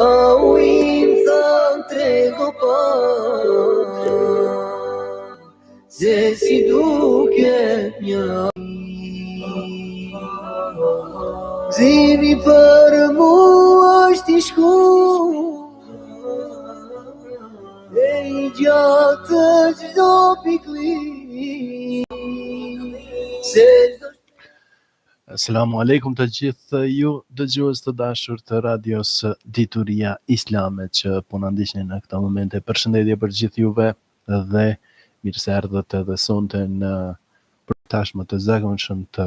U im thënë trego po se si duket një Zimi për mua është I shku E I gjatë çdo pikëllim Asalamu alaikum të gjithë ju dëgjues të dashur të radios Dituria Islame që po na ndiqni në këtë momente. Përshëndetje për gjithë juve dhe mirë se erdhët edhe sonte në përtashmë të zakonshëm të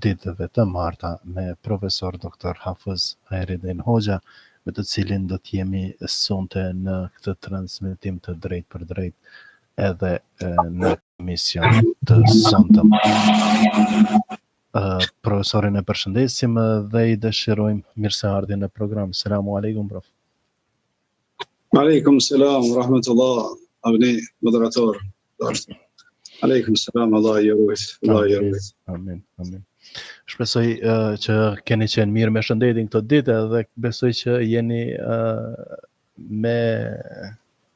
ditëve të marta me profesor Dr. Hafez Hayreddin Hoxha, me të cilin do të jemi sonte në këtë transmetim të drejt për drejt edhe në emision të sonte. Profesorin e përshëndesim dhe I dëshirojmë mirëseardhjen në program. Selamu alaikum, prof. Aleikum selam, rahmetullah, abni, moderator. Aleikum selam, Allah I ruajt. Amin, amin. Shpresoj që keni qenë mirë me shëndetin këtë ditë dhe besoj që jeni me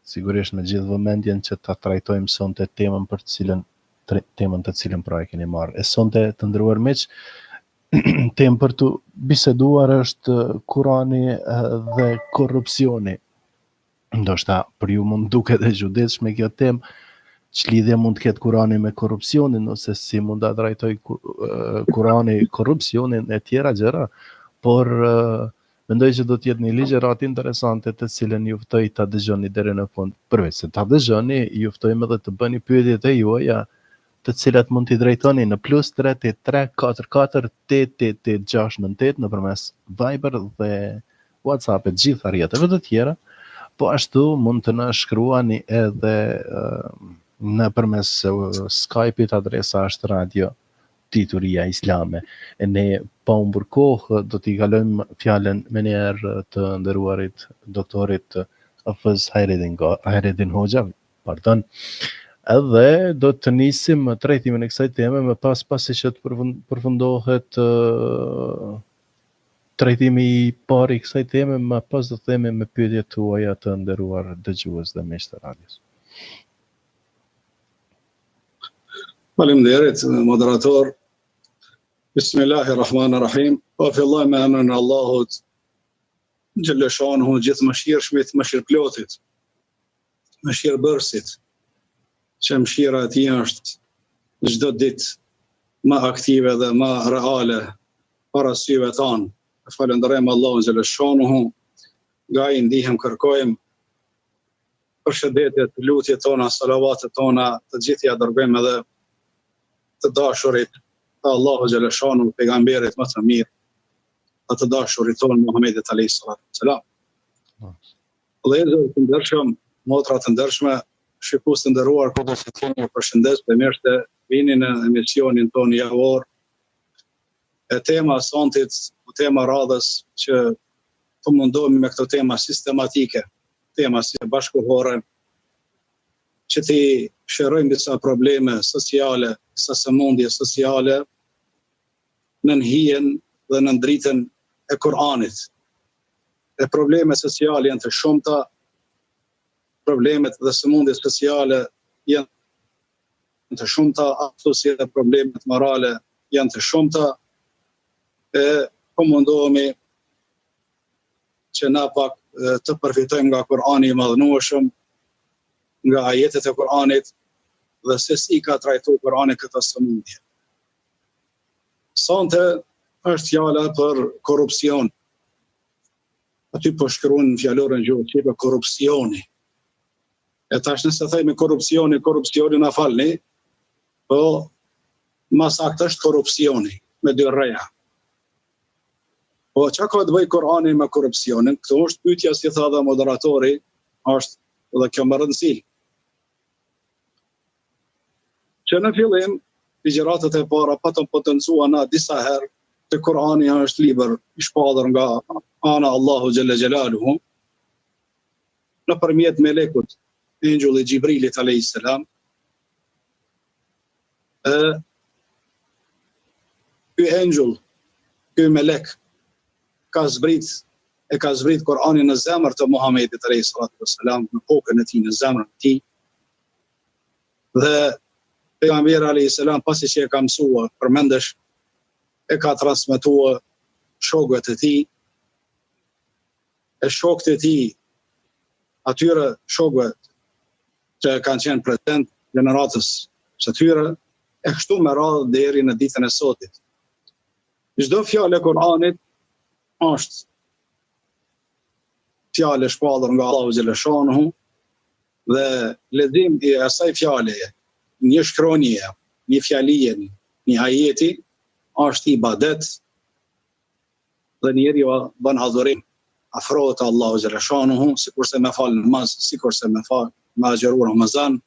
sigurisht me gjithë vëmendjen që ta trajtojmë sonte temën të cilën pra e keni marrë. E sonte të nderuar miq, temë për të biseduar është Kurani dhe korrupsioni. Ndoshta për ju mund duket e çuditshme kjo temë, ç'lidhje mund të ketë Kurani me korrupsionin, ose si mund ta trajtoj Kurani korrupsionin e tjera gjëra, por mendoj që do të jetë një ligjëratë interesante të cilën ju ftoj ta dëgjoni deri në fund. Përveç se ta dëgjoni, ju ftojmë edhe të bëni pyetjet e juaja, të cilat mund t'i drejtoni në +383 44 88 698 nëpërmes Viber dhe WhatsApp e gjitha rrjeteve të tjera, po ashtu mund të na shkruani edhe nëpërmes Skype-it, adresa është Radio Dituria Islame. E ne pa humbur kohë do t'i kalojmë fjalën menjëherë të nderuarit doktorit Hafez Hayreddin Hoxha, edhe do të nisim trajtimin e kësaj teme me pasi që të përfundohet trajtimi I parë I kësaj teme, më pas do themi me pyetjet tuaja të nderuar dëgjues dhe miq të radios. Faleminderit, moderator. Bismillahirrahmanirrahim. Po filloj me emrin e Allahut, xhaleshanuhu, gjithë mëshirshmit, mëshirëplotit, mëshirëbërësit, që mëshira e tij është çdo ditë më aktive dhe më reale para syve tanë. Falenderojmë Allahun xhaleshanuhu, nga ai ndihem kërkojmë përshëndetjet, lutjet tona, salavatet tona, të gjitha ja dërgojmë edhe të dashurit të Allahu xhaleshanuhu, pejgamberit më të mirë, të dashurit tonë Muhamedit alayhis salam. Dhe të ndershëm, motra të ndershme, shikues të nderuar, kodo që të ju përshëndes, mirë se vini në emisionin tonë javor. E tema sontit, tema radhës që të mundohemi me këto tema sistematike, tema si bashkëkohore, që t'i shërojmë disa probleme sociale, disa sëmundje sociale në hijen dhe në dritën e Kur'anit. E probleme sociale janë të shumta, problemet dhe sëmundjet sociale janë të shumta, ashtu si edhe problemet morale janë të shumta, e po mundohemi që na pak të përfitojmë nga Kur'ani I madhënueshëm, nga ajetet e Kur'anit dhe se si ka trajtuar Kur'ani këtë sëmundje. Sonte është fjala për korrupsion. Aty po shkruan në fjalorën gjuhë shqipe korrupsioni. E tash nëse themi korrupsioni na falni, po më saktë është korrupsioni me dy rreja. Po çka ka të bëjë Kur'ani me korrupsionin? Kjo është pyetja, si tha dhe moderatori, është dhe kjo më rëndësi. Që në fillim, ligjëratat e para patëm potencua na disa herë të Kur'ani është libër I shpallur nga ana Allahu xhalla xhelaluhu nëpërmjet melekut engjulli Gjibrilit alayhis salam. Ky engjëll, ky melek ka zbrit e ka zbrit Kur'anin në zemër të Muhamedit alayhi salatu wassalam, në kokën e tij, në zemrën e tij. Dhe pejgamberi alayhi salam pasi që e ka mësuar, përmendesh, e ka transmetuar shokëve të tij, e shokët e tij, atyre shokëve që kanë qenë prezent gjeneratës së tyre, e kështu me radhë deri në ditën e sotit. Çdo fjalë e Kur'anit është fjalë e shpallur nga Allahu xhaleshanuhu dhe lexim i asaj fjale, një shkronje, një fjalije, një ajeti është ibadet dhe njeriu bën adhurim, afrohet Allahu xhaleshanuhu, sikurse me fal namaz, sikurse me agjeru Ramazan,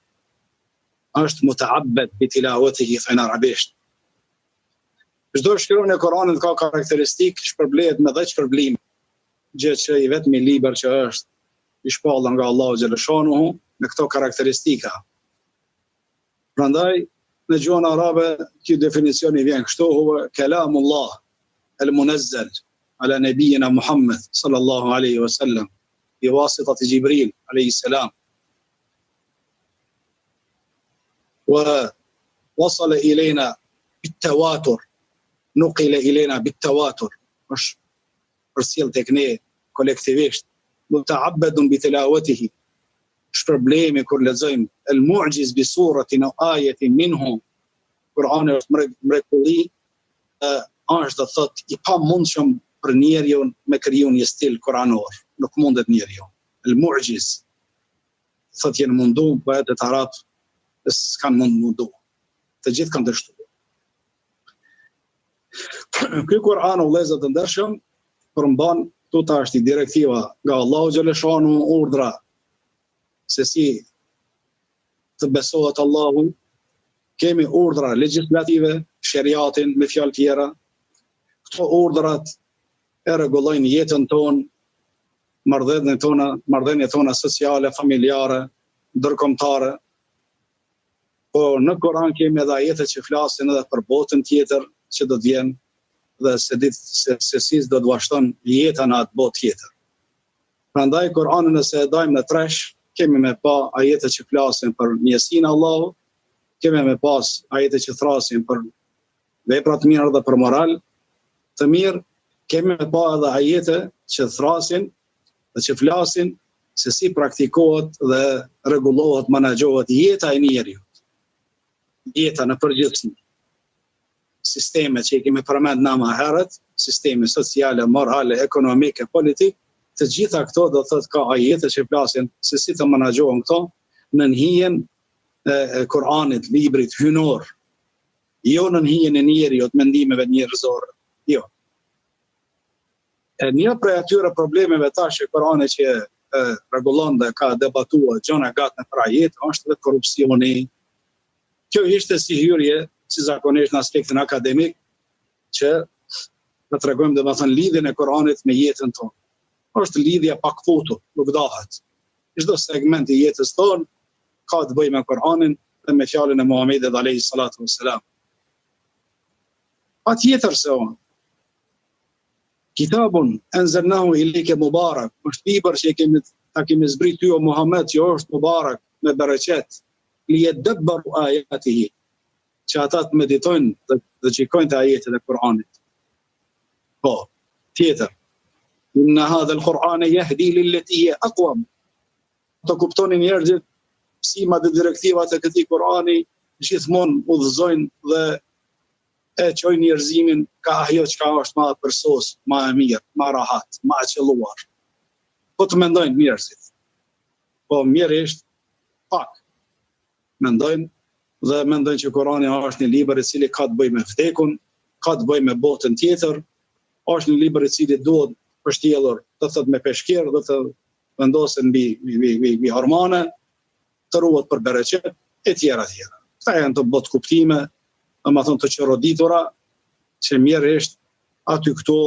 është mutaabbed bi tilawatihi fi arabisht. Çdo shkronjë e Kuranit ka karakteristikë, shpërblehet me 10 shpërblim, gjë që i vetmi libër që është i shpallur nga Allahu xhaleshanuhu me këto karakteristika. Prandaj në gjuhën arabe ky definicion i vjen kështu: huwa kalamullah al-munazzal ala nabiyina Muhammad sallallahu alaihi wasallam bi wasitati Jibril alayhi salam. ووصل إلينا بالتواتر نقل إلينا بالتواتر مش përcjell tek ne kolektivisht, muta'abbadun bi tilawatihi, shpërblemi kur lexojmë al-mu'jiz bi suratin aw ayatin minhu, Kur'ani është mrekulli, është do thotë i pamundshëm për njeriu me kriju një stil kuranor, nuk mundet njeriu. Al-mu'jiz thotë janë munduar poetët arab, s'kan mundu. Të gjithë kanë dështuar. Ky Kur'an, o vëllezër të ndershëm, përmban tuta është i direktiva nga Allahu xhaleshanuhu, urdhra se si të besohet Allahu, kemi urdhra legjislative, sheriatin me fjalë tjera. Këto urdhrat e rregullojnë jetën tonë, marrëdhëniet tona sociale, familjare, ndërkombëtare. Po në Kur'an kemi edhe ajete që flasin edhe për botën tjetër që do të vjen dhe se si do të vazhdon jeta në atë botë tjetër. Prandaj Kur'anin nëse e dajmë në tresh, kemi me pa ajete që flasin për njësinë e Allahut, kemi me pas ajete që thrasin për vepra të mira dhe për moral të mirë, kemi me pa edhe ajete që thrasin dhe që flasin se si praktikohet dhe rregullohet, menaxhohet jeta e njeriu. Jeta në përgjithësi. Sistemet që i kemi përmend na më herët, sisteme sociale, morale, ekonomike, politik, të gjitha këto do thotë ka ajete që flasin se si të menaxhohen këto në hijen e Kur'anit, librit hynor. Jo në hijen e njeriut, mendimeve njerëzore. Jo. E një prej atyre problemeve tash që Kur'ani që rregullon dhe ka debatuar gjona gatën për ajet është edhe korrupsioni. Kjo ishte si hyrje, si zakonisht në aspektin akademik, që të tregojmë domethënë lidhjen e Kuranit me jetën tonë. Është lidhja pa kvotë, nuk dahet. Çdo segment i jetës tonë ka të bëjë me Kuranin dhe me fjalën e Muhamedit alayhi salatu wassalam. Patjetër se kitabun anzalnahu ilayka mubarak, është libër që kemi zbrit ty o Muhammed, që është mubarak me bereqet, liyadabbaru ayatihi, që ata të meditojnë dhe gjikojnë të ajetet e Kur'anit. Po, tjetër, inna hadha al-Qur'ana yahdi lillati hiya aqwam. Të kuptonin njerëzit mësimat dhe direktivat e këtij Kur'ani gjithmonë udhëzojnë dhe e çojnë njerëzimin ka ajo që është më përsos, më e mirë, më rahat, më e qelluar. Po të mendojnë njerëzit. Po mirërisht pak mendojnë dhe mendojnë që Kurani është një libër i cili ka të bëjë me vdekun, ka të bëjë me botën tjetër, është një libër i cili duhet përshtjellur, do të thotë me peshkir, do të vendosen mbi hormone, të ruhet për bereqet e tjera tjera. Këta janë të botë kuptime, domethënë të çoroditura, që mirërisht aty këtu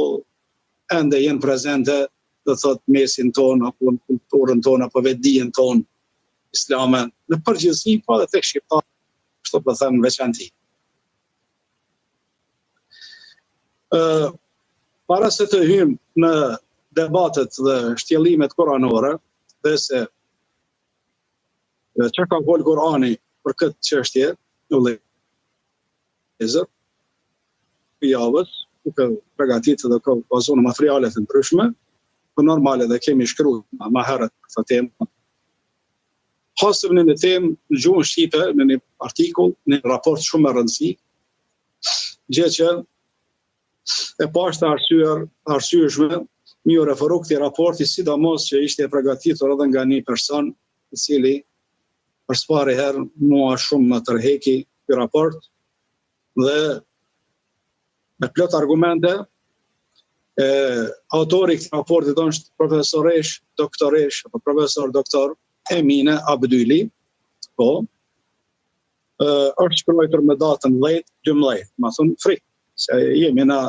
ende janë prezente, do të thotë mesin tonë, apo kulturën tonë, apo vetdijen tonë islame, në përgjithësi, po edhe tek shqiptarët, kështu po them në veçanti. Para se të hyjmë në debatet dhe shtjellimet kuranore dhe se që ka folë Kurani për këtë çështje, në vëllezër, javës, duke përgatitur dhe ka bazuar në materiale të ndryshme, për normale dhe kemi shkruar më herët për këtë temë. Hasëm në temë në gjuhën shqipe, në një artikull, në një raport shumë e rëndësishëm, gjë që e pashtë arsyeshme mi u referu këtij raporti, sidomos që ishte përgatitur edhe nga një person i cili për s'pari herë mua shumë më tërheqi ky raport dhe me plot argumente autori i këtij raporti është profesoresh, doktoresh apo profesor doktor Emine Abdyli, po është shkruar me datën 10/12, më thon frikë se jemi në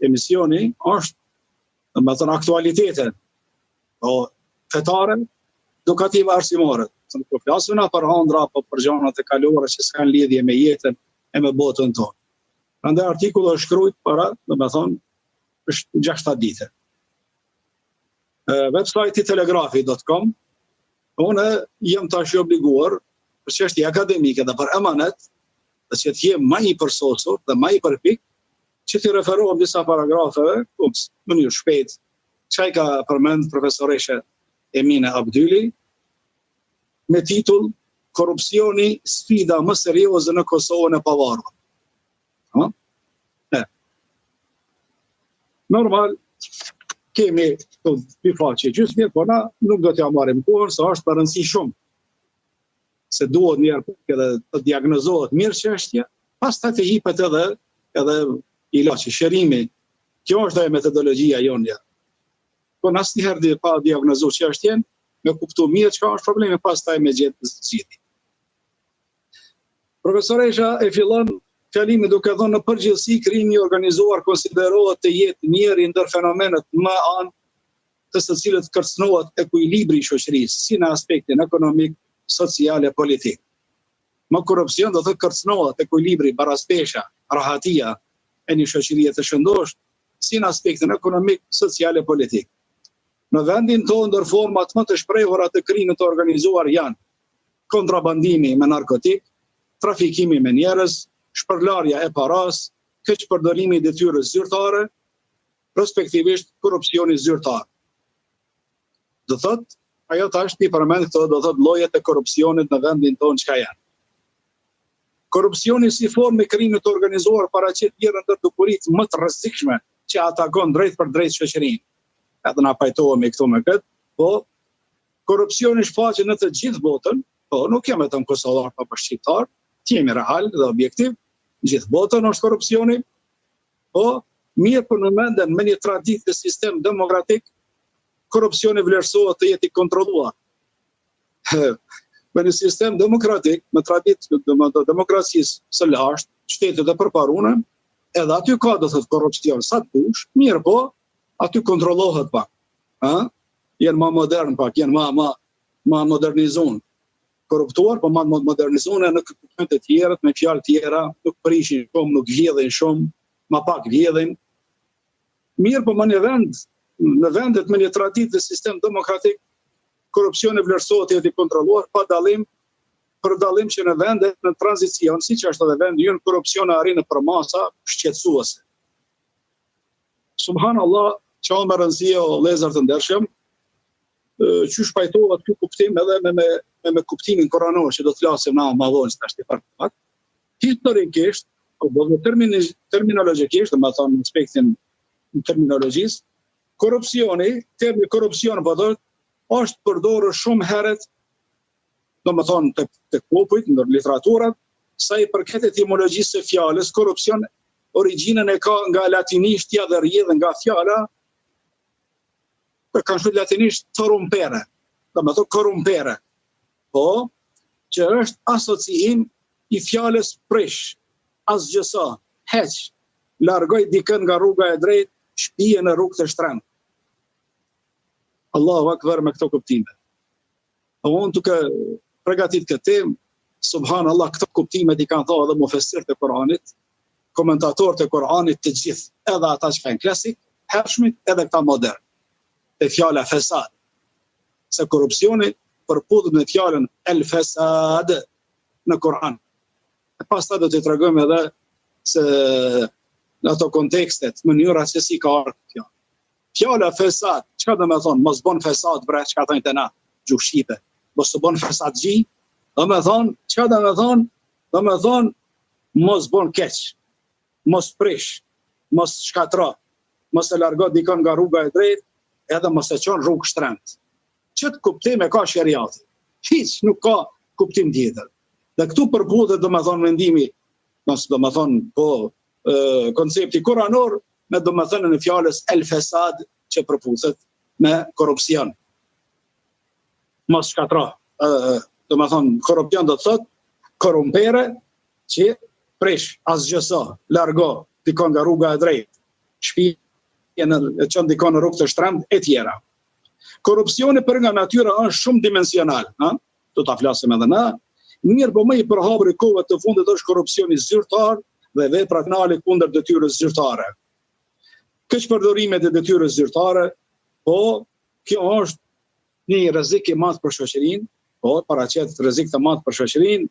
emisioni është më thon aktualitete po fetare, edukative arsimore. Po flasim për hëndra apo për gjërat e kaluara që s'kan lidhje me jetën e me botën tonë. Prandaj artikulli është shkruar para, domethënë, është 6 ditë. Website-i telegrafi.com, unë jam tash i obliguar për çështje akademike dhe për emanet, dhe që të jem më i përsosur dhe më i përpik, që të referohem disa paragrafeve, në një shpejt, çaj ka përmend profesoreshe Emine Abdyli, me titull Korrupsioni, sfida më serioze në Kosovën e pavarur. Normal, kemi të dy faqe gjysmë, por na nuk do t'ja marrim kohën, se është për rëndësi shumë. Se duhet njerë edhe të diagnozohet mirë çështja, pastaj të jipet edhe ilaçi, shërimi. Kjo është ajo metodologjia jonë. Po asnjëherë pa diagnozuar çështjen, me kuptu mirë çka është problemi, pastaj me gjetë zgjidhje. Profesoresha e fillon fjalimin duke thënë në përgjithësi krimi i organizuar konsiderohet të jetë njëri ndër fenomenet më anë të së cilët kërcënohet ekuilibri i shoqërisë, si në aspektin ekonomik, social e politik. Më korrupsion do të kërcënohet ekuilibri, baraspesha, rahatia e një shoqërie të shëndosh, si në aspektin ekonomik, social e politik. Në vendin tonë ndër format më të shprehura të krimit të organizuar janë kontrabandimi me narkotik, trafikimi me njerëz, shpërlarja e paras, keqpërdorimi i detyrës zyrtare, respektivisht korrupsioni zyrtar. Do thotë, ajo tash ti përmend këto, do thotë llojet e korrupsionit në vendin tonë çka janë. Korrupsioni si formë e krimit të organizuar paraqet njëra ndër dukuritë më të rrezikshme që atakon drejt për drejt shoqërinë. Edhe na pajtohemi këtu me këtë, po korrupsioni shfaqet në të gjithë botën, po nuk jam vetëm kosovar apo shqiptar, jemi real dhe objektiv, gjithë botën është korrupsioni, po mirë për në mendjen me një traditë dhe sistem demokratik, korrupsioni vlerësohet të jetë i kontrolluar. Me një sistem demokratik, me traditë të demokracisë së lashtë, shtetet e përparuna, edhe aty ka do të thotë korrupsion sa të dush, mirë po, aty kontrollohet pak. Jenë më modern pak, jenë më modernizuar. Korruptuar, po më modernizuar në kuptimet e tjera, me fjalë tjera, nuk prishin shumë, nuk vjedhin shumë, më pak vjedhin. Mirë, po në vendet me një traditë dhe sistem demokratik, korrupsioni vlerësohet të jetë i kontrolluar, për dallim që në vendet në tranzicion, siç është edhe vendi ynë, korrupsioni arrin për masa shqetësuese. Subhanallah, që më rëndësi o lezër të ndershëm, që shpajtohet ky kuptim edhe me kuptimin koranor, që do të flasim na më vonë tash për pak. Historikisht, apo terminologjikisht, do të thonë në aspektin e terminologjisë, termi korrupsion është përdorur shumë herët, do të thonë tek popujt, në literaturat, sa i përket etimologjisë së fjalës korrupsion, origjinën e ka nga latinishtja dhe rrjedhë nga fjala, kanë shkruar latinisht corrumpere, do të thotë korrumpere, po që është asociim i fjalës prish, asgjësa, heq, largoj dikën nga rruga e drejtë, shpije në rrugë të shtrenjtë. Allahu akbar me këto kuptime. Unë duke përgatit këtë temë, subhanallahu, këto kuptimet i kanë thënë edhe mufessirët e Kuranit, komentatorët e Kuranit të gjithë, edhe ata që kanë klasik, hershmit, edhe këta modern. te fjala fesad. Se korrupsioni përputhet me fjalën el fesad në Kur'an. E pastaj do t'i tregojmë edhe se në ato kontekstet, mënyra se si ka ardhur kjo. Fjala fesad, çka do të thonë? Mos bën fesad, bre, çka thonë te na, gjuhë shqipe. Mos të bën fesad gji, do të thonë, çka do të thonë? Do të thonë mos bën keq, mos prish, mos shkatro, mos e largo dikon nga rruga e drejtë, edhe mos e çon rrugë shtrenjtë. Çet kuptim e ka shariati. Hiç nuk ka kuptim tjetër. Dhe këtu përputhet domethënë mendimi, domethënë po koncepti kuranor me domethënien e fjalës el fesad që përputhet me korrupsion. Mos shkatro. Domethënë korrupsion do të thotë korrumpere që prish, asgjëso, largo dikon nga rruga e drejtë, shpije e çon dikon në rrugë të shtrenjtë e tjera. Korrupsioni për nga natyra është shumë dimensional, do ta flasim edhe na. Mirë, po më i përhapur i kohëve të fundit është korrupsioni zyrtar dhe vepra penale kundër detyrës zyrtare. Keqpërdorimet e detyrës zyrtare, po kjo është një rrezik i madh për shoqërinë, po paraqet rrezik të madh për shoqërinë.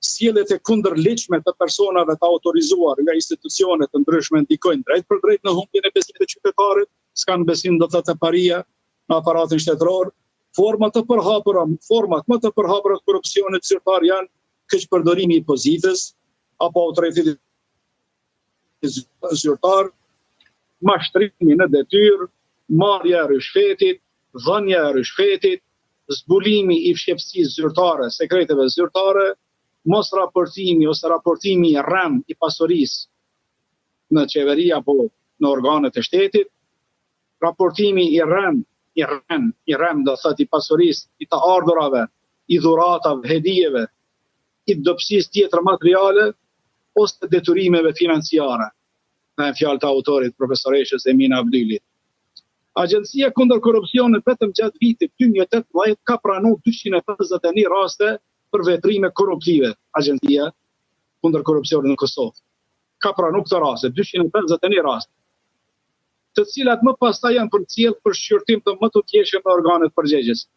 Sjelljet e kundërligjshme të personave të autorizuar nga institucione të ndryshme ndikojnë drejt për drejt në humbjen e besimit të qytetarit, s'kan besim do thotë paria në aparatin shtetëror. Format më të përhapura të korrupsionit zyrtar janë keqpërdorimi i pozitës apo autoritetit zyrtar, mashtrimi në detyrë, marrja e rishfetit, dhënia e rishfetit, zbulimi i fshefësisë zyrtare, sekreteve zyrtare, mos raportimi ose raportimi i rrem i pasurisë në qeveri apo në organet e shtetit, raportimi i rrem do thotë i pasurisë, i të ardhurave, i dhuratave, hedijeve, i dobësisë tjetër materiale ose detyrimeve financiare. Në fjalë të autorit profesoreshës Emina Abdylit. Agjencia kundër korrupsionit vetëm gjatë vitit 2018 ka pranuar 251 raste për veprime korruptive. Agjencia kundër korrupsionit në Kosovë ka pranuar këto raste, 251 raste, të cilat më pastaj janë përcjellë për shqyrtim të më të tjeshëm në organet përgjegjëse.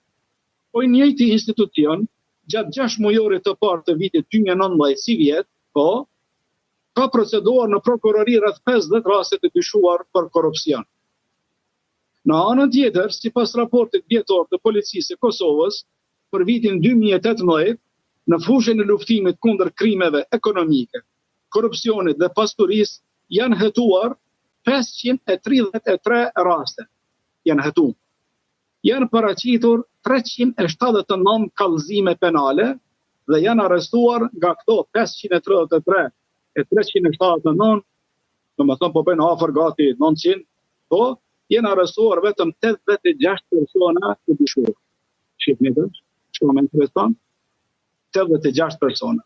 Po i njëjti institucion, gjatë 6 mujorit të parë të vitit 2019 si vjet, po, ka proceduar në prokurori rreth 50 raste të dyshuar për korrupsion. Në anën tjetër, sipas raportit vjetor të Policisë së Kosovës për vitin 2018, në fushën e luftimit kundër krimeve ekonomike, korrupsionit dhe pasurisë janë hetuar 533 raste. Janë paraqitur 379 kallëzime penale dhe janë arrestuar nga këto 533 e 379, domethënë po bëjnë afër gati 900, po janë arrestuar vetëm 86 persona të dyshuar. Shqipni të, shumë interesant, 86 persona.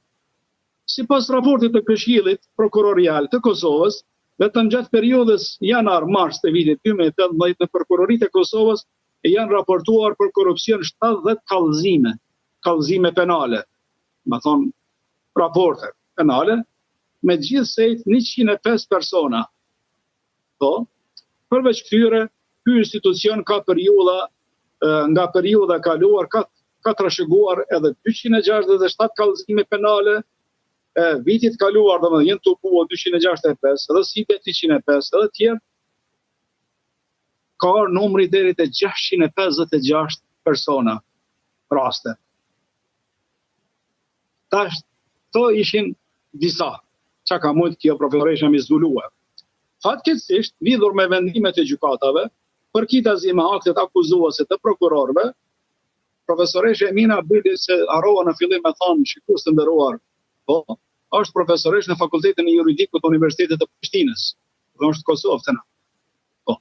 Sipas raportit të Këshillit Prokurorial të Kosovës, vetëm gjatë periudhës janar-mars të vitit 2018 në prokuroritë e Kosovës janë raportuar për korrupsion 70 kallëzime penale. Më thonë raporte penale me gjithsej 105 persona. Po, përveç këtyre, ky institucion ka nga periudha kaluar ka trashëguar edhe 267 kallëzime penale. Vitit kaluar domethënë janë tukuar 265, edhe sipe 105, edhe tjerë ka numri deri te 656 persona raste. Tash to ishin disa çka ka mund kjo profesoresha mi zbuluar. Fatkeqësisht, lidhur me vendimet e gjykatave, përkitazi me aktet akuzuese të prokurorëve, profesoresha Emina Abdyli se harrova në fillim me thonë shikues të nderuar, po, është profesoresh në Fakultetin e Juridikut të Universitetit të Prishtinës, dhe është Kosovë të na. Po.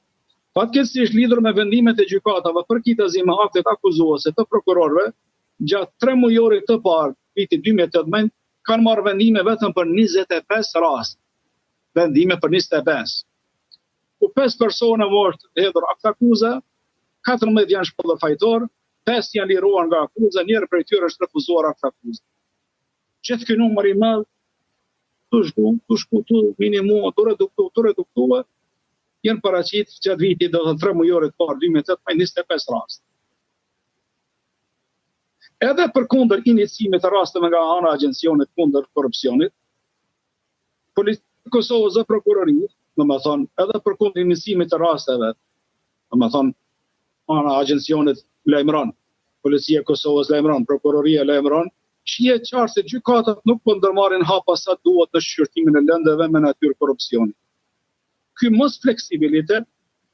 Fatkeqësisht lidhur me vendimet e gjykatave përkitazi me aktet akuzuese të prokurorëve, gjatë 3 mujorit të parë vitit 2018 kanë marrë vendime vetëm për 25 raste. Vendime për 25. Ku 5 persona është hedhur akt akuza, 14 janë shpallur fajtor, 5 janë liruar nga akuza, njëri prej tyre është refuzuar akt akuza. Gjithë ky numër i madh të shkutu minimum të reduktuar, janë paraqit gjatë vitit do të 3 mujorit parë 2018 25 raste. Edhe për kundër iniciimit të rasteve nga ana e agjencionit kundër korrupsionit, Policia e Kosovës dhe prokuroria, domethënë edhe për kundër iniciimit të rasteve, domethënë ana e agjencionit lajmëron, Policia e Kosovës lajmëron, prokuroria lajmëron, shihet qartë se gjykatat nuk po ndërmarrin hapa sa duhet në shqyrtimin e lëndëve me natyrë korrupsioni. Ky mos fleksibilitet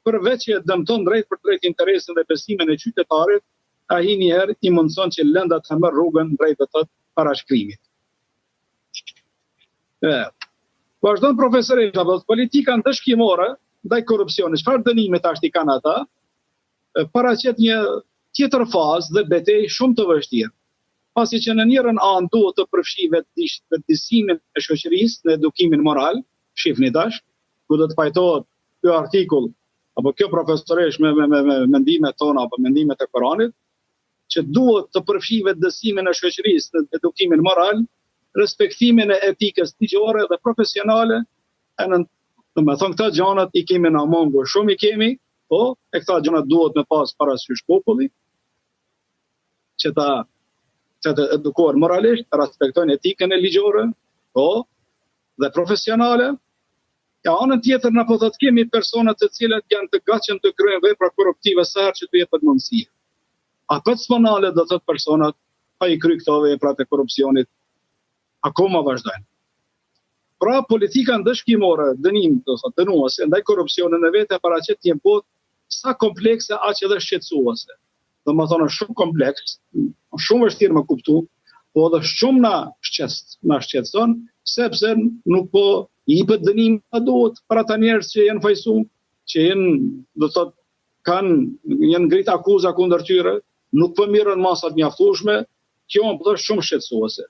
përveç që dëmton drejt për drejt interesin dhe besimin e qytetarit, ai njëherë i mundson që lëndat të marrë rrugën drejt të parashkrimit. Vazhdon profesori, politika ndëshkimore ndaj korrupsionit, çfarë dënime tash i kanë ata? Paraqet një tjetër fazë dhe betejë shumë të vështirë. Pasi që në njërën anë duhet të përfshi vetëdijsimin e shoqërisë në edukimin moral, shifni tash, ku do të pajtohet ky artikull apo kjo profesoresh me mendimet tona apo mendimet e Koranit, që duhet të përfshi vetëdijsimin e shoqërisë në edukimin moral, respektimin e etikës ligjore dhe profesionale, domethënë këta gjanat i kemi në mungur, shumë i kemi, po e këta gjanat duhet me pas parasysh populli, që të edukohen moralisht, të respektojnë etikën e ligjore, po, dhe profesionale. Ja, anën tjetër në po të kemi personat të cilët janë të gatshëm të kryejnë vepra korruptive sa herë që të jepet mundësi. A personale do të personat pa i kry këto veprat e korrupsionit akoma vazhdojnë. Pra politika ndëshkimore, dënim, do të dënuese ndaj korrupsionit në vetë paraqet një botë sa komplekse aq edhe shqetësuese. Domethënë shumë kompleks, shumë vështirë me kuptu, po edhe shumë na shqetëson, sepse nuk po i jepet dënim sa duhet për ata njerëz që janë fajsuar, që janë, do të thotë, janë ngrit akuza kundër tyre, nuk po mirën masat mjaftueshme, kjo është shumë shqetësuese.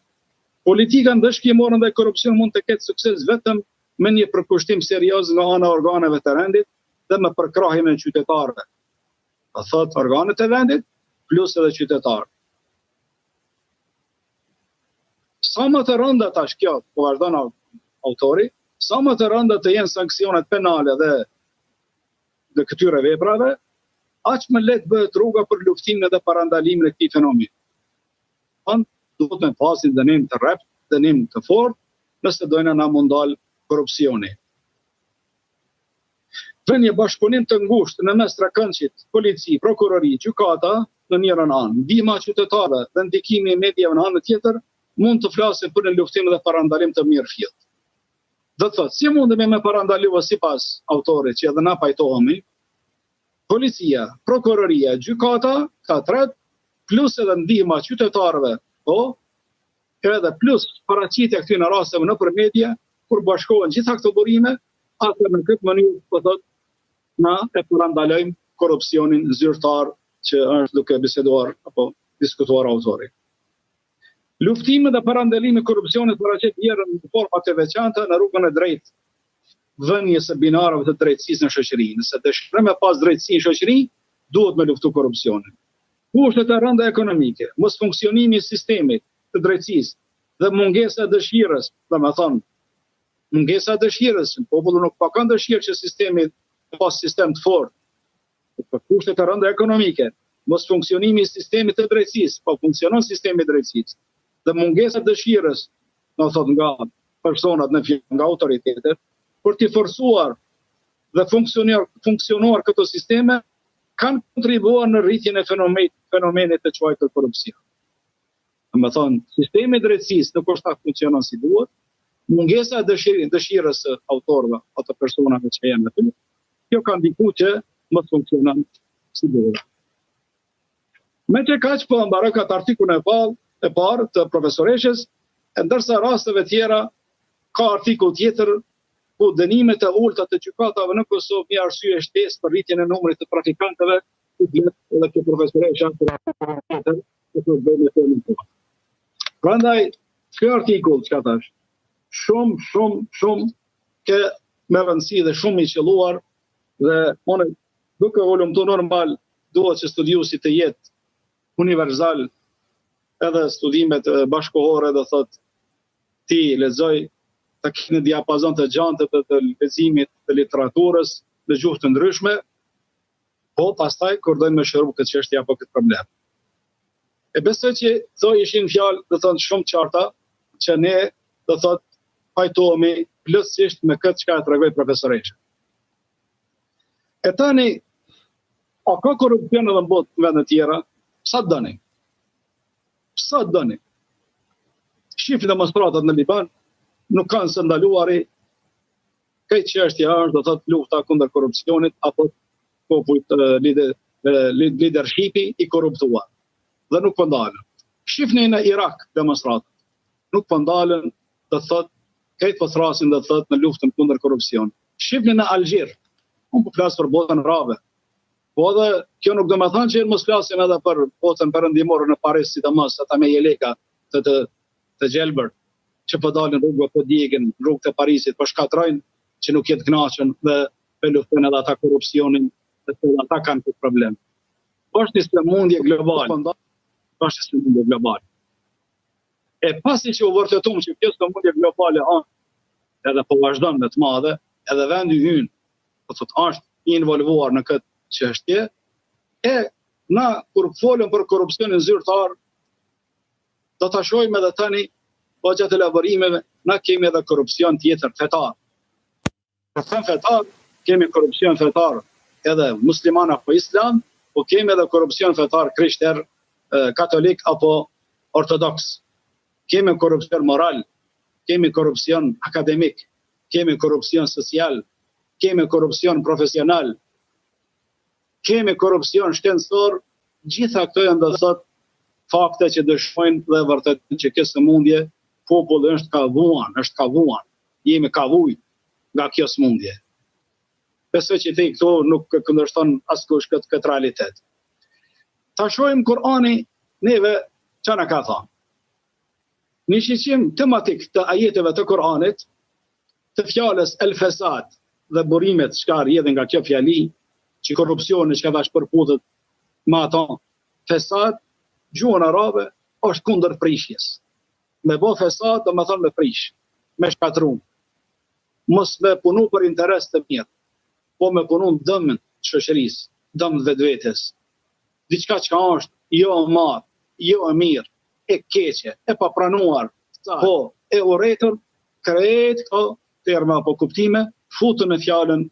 Politika ndëshkimore ndaj korrupsionit mund të ketë sukses vetëm me një përkushtim serioz nga ana e organeve të rendit dhe me përkrahjen e qytetarëve. Do thotë organet e vendit plus edhe qytetarët. Sa më të rënda tash kjo, po vazhdon autori, sa më të rënda të jenë sanksionet penale dhe këtyre veprave, aq më lehtë bëhet rruga për luftimin dhe parandalimin e këtij fenomeni. Duhet me pasin dënim të rrept, dënim të fortë, nëse dojnë na mundal korrupsioni. Dhe një bashkëpunim të ngushtë në mes trakëndshit, polici, prokurori, gjykata në njërën anë, ndihma qytetarëve dhe ndikimi i mediave në anën tjetër, mund të flasin për një luftim dhe parandalim të mirë fillë. Do të thotë, si mundemi me parandaluar sipas autorit që edhe na pajtohemi, policia, prokuroria, gjykata, ka tret, plus edhe ndihma qytetarëve, po, edhe plus paraqitja këtyre rasteve nëpër media, kur bashkohen gjitha këto burime, atë në këtë mënyrë po thotë na e parandalojmë korrupsionin zyrtar që është duke biseduar apo diskutuar autori. Luftimi dhe parandalimi i korrupsionit paraqet vjerën në forma të veçanta në rrugën e drejtë vënies së binarëve të drejtësisë në shoqëri. Nëse dëshirojmë pas drejtësi në shoqëri, duhet me luftu korrupsionin. Kushtet e rënda ekonomike, mos funksionimi i sistemit të drejtësisë dhe mungesa e dëshirës, domethënë mungesa e dëshirës, populli nuk ka dëshirë që sistemi të pas sistem të fortë. Për kushtet e rënda ekonomike, mos funksionimi i sistemit të drejtësisë, po funksionon sistemi i drejtësisë. Dhe mungesa e dëshirës, do thotë nga personat në fjalë, nga autoritetet, për të forcuar dhe funksionuar këto sisteme, kanë kontribuar në rritjen e fenomenit të quajtur korrupsion. Domethënë, sistemi i drejtësisë nuk është funksionon si duhet, mungesa e dëshirës së autorëve, ato personave që janë aty, kjo ka ndikuar që mos funksionon si duhet. Me që kaq po mbaroj këtë artikullin e parë të profesoreshës, ndërsa rasteve tjera ka artikull tjetër ku dënimet e ulta të gjykatave në Kosovë një arsye shtesë për rritjen e numrit të trafikantëve, ku vjen edhe kjo profesoresha Prandaj, kjo artikull çka thash, shumë ke me rëndësi dhe shumë i qelluar dhe unë duke volumtu normal duhet që studiuesi të jetë universal edhe studimet bashkëkohore dhe thot ti lexoj të keni diapazon të gjantë të leximit të literaturës, në gjuhë të ndryshme, po pastaj kur dojnë me shëru këtë çështje apo këtë problem. E besoj që këto ishin fjalë, do thonë shumë qarta, që ne do thotë pajtohemi plotësisht me këtë çka tregoi profesoresha. E tani, a ka korrupsion edhe në botë në vende tjera? Sa dëni? Sa dëni? Shifni demonstratat në Liban, nuk kanë së ndaluari, këtë çështja është do thotë lufta kundër korrupsionit apo popujt leadershipi i korruptuar. Dhe nuk po ndalen. Shifni në Irak demonstratat. Nuk po ndalen, do thotë këtë po thrasin do thotë në luftën kundër korrupsionit. Shifni në Algjer. Unë po flas për botën arabe. Po edhe kjo nuk do të thonë që mos flasim edhe për botën perëndimore në Paris, sidomos ata me jeleka të gjelbër, që po dalin rrugë po djegën rrugët e Parisit, po shkatrojnë që nuk jetë kënaqën dhe po luftojnë edhe ata korrupsionin, dhe ata kanë këtë problem. Është një sëmundje globale. Është një sëmundje globale. E pasi që u vërtetuam që kjo sëmundje globale edhe po vazhdon me të madhe, edhe vendi ynë, po thotë është involvuar në këtë çështje, na kur folëm për korrupsionin zyrtar, do ta shohim edhe tani, po gjatë elaborimeve, na kemi edhe korrupsion tjetër fetar. Për thënë fetar, kemi korrupsion fetar edhe musliman apo islam, po kemi edhe korrupsion fetar krishter, katolik apo ortodoks. Kemi korrupsion moral, kemi korrupsion akademik, kemi korrupsion social, kemi korrupsion profesional, kemi korrupsion shkencor, gjitha këto janë do thotë fakte që dëshmojnë dhe vërtetojnë që kjo sëmundje populli është kavuar, jemi kavuj nga kjo sëmundje. Besoj që këto nuk kundërshton askush këtë realitet. Ta shohim Kur'ani neve çfarë na ka thënë. Në shqiptim tematik të ajeteve të Kur'anit, të fjalës el-fesad dhe burimet çka rrjedhin nga kjo fjali, që korrupsioni që ka përputhet me ato fesad, gjuhën arabe është kundër prishjes. Me bo fesad do me thonë me prish, me shkatrum. Mos me punu për interes të mirë, po me punu në dëmën të shoqërisë, dëmën vetvetes. Diçka që është jo e madh, jo e mirë, e keqe, e papranuar, po e urrëtur, krejt këto terma apo kuptime futën në fjalën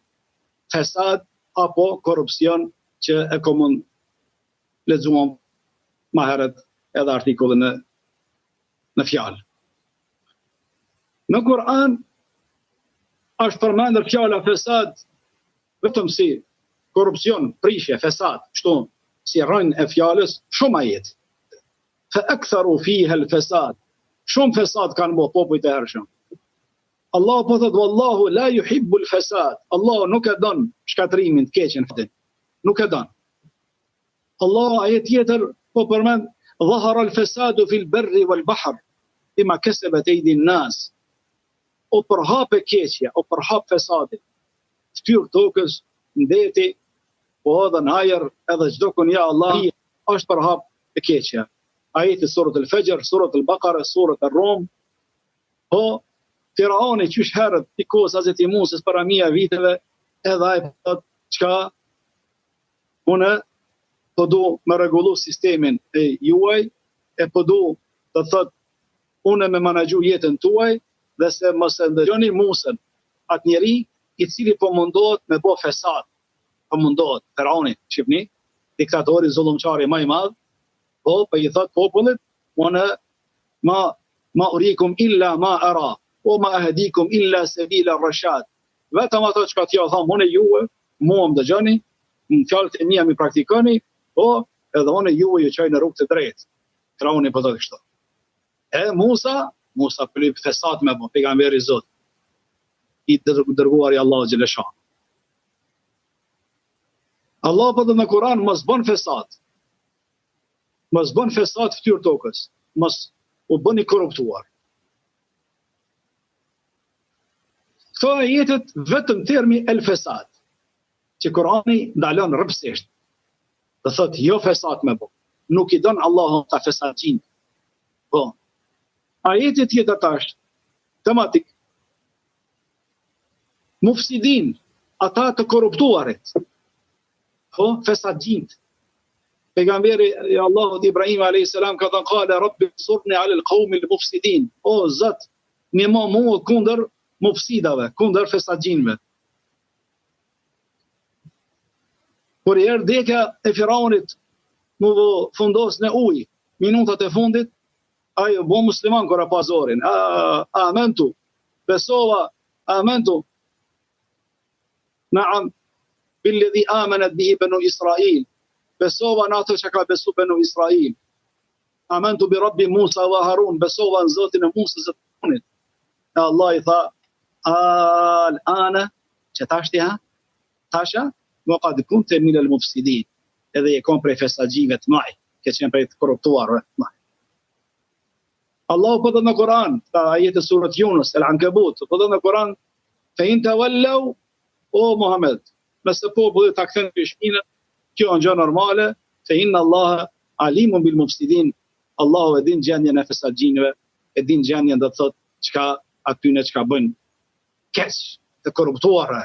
fesad apo korrupsion që e komun lexuam më herët edhe artikullin në fjalë. Në Kur'an është përmendur fjala fesad vetëm si korrupsion, prishje, fesad, kështu si rënë e fjalës shumë ajet. Fa aktharu fiha al-fasad. Shumë fesad kanë bërë popujt e hershëm. Allah po thotë wallahu la yuhibbu al-fasad. Allah nuk e don shkatrimin të keqen fatin. Nuk e don. Allah ajet tjetër po përmend dhahara al-fasadu fil barri wal bahr bima kasabat aydi an-nas. O përhap e keqja, o përhap fesadit. Fytyrë tokës, ndeti, po edhe në ajër, edhe çdo kun ja Allah, është përhap e keqja. Ajeti surat al-Fajr, surat al-Baqara, surat al-Rum, po Firauni qysh herët pikos Hazreti Musës para 1000 viteve, edhe ai thotë çka unë po du me rregullu sistemin e juaj, e po du të thotë unë me menaxhu jetën tuaj, dhe se mos e ndëgjoni Musën, atë njeri i cili po mundohet me bë fesad, po mundohet Firauni, shihni, diktatori zullumçari më i madh, po i thot popullit, unë ma urikum illa ma ara, o ma ahdikum illa sabila ar-rashad. Vetëm ato që t'ja tham unë juve, mua më dëgjoni, në fjalët e mia mi praktikoni, po edhe unë juve ju çoj në rrugë të drejtë. Firauni po thotë kështu. E Musa për fesad me bo, pejgamberi Zot, i dërguar i Allahu xhaleshan. Allah po thotë në Kur'an mos bën fesad. Mos bën fesad fytyrë tokës, mos u bëni korruptuar. Këto ajetet vetëm termi el fesad, që Kur'ani ndalon rrëpsisht. Dhe thotë jo fesad me bo. Nuk i don Allahu ta fesadin. Po. Ajeti tjetër tash, tematik. Mufsidin, ata të korruptuarit. Po, fesadgjint. Pejgamberi i Allahut Ibrahim alayhis salam ka thënë qala rabbi surni ala al-qawmi al-mufsidin. O Zot, ndihmo mua kundër mufsidave, kundër fesadgjinëve. Kur i erdhi dekja e Firaunit mu fundos në ujë, minutat e fundit, ai bo musliman kur pa zorin. Amantu, besova, amantu. Naam, billadhi amanat bihi banu Israil. Besova në ato që ka besu banu Israil. Amantu bi rabbi Musa wa Harun. Besova në Zotin e Musës dhe Harunit. Allah i tha, al-ana, që tashti ha? Tasha, wa qad kunte min al-mufsidin. Edhe je kom prej fesagjive të maj, ke qenë prej të korruptuarve të maj. Allahu po thot në Kur'an, ajete surat Yunus, Al-Ankabut, po thot në Kur'an, fa in tawallaw, o Muhammed, nëse populli ta kthen peshminën, kjo është gjë normale, fa inna Allah alimun bil mufsidin. Allahu e din gjendjen e fesagjinëve, e din gjendjen do të thot çka atyne çka bëjnë keq, të korruptuara.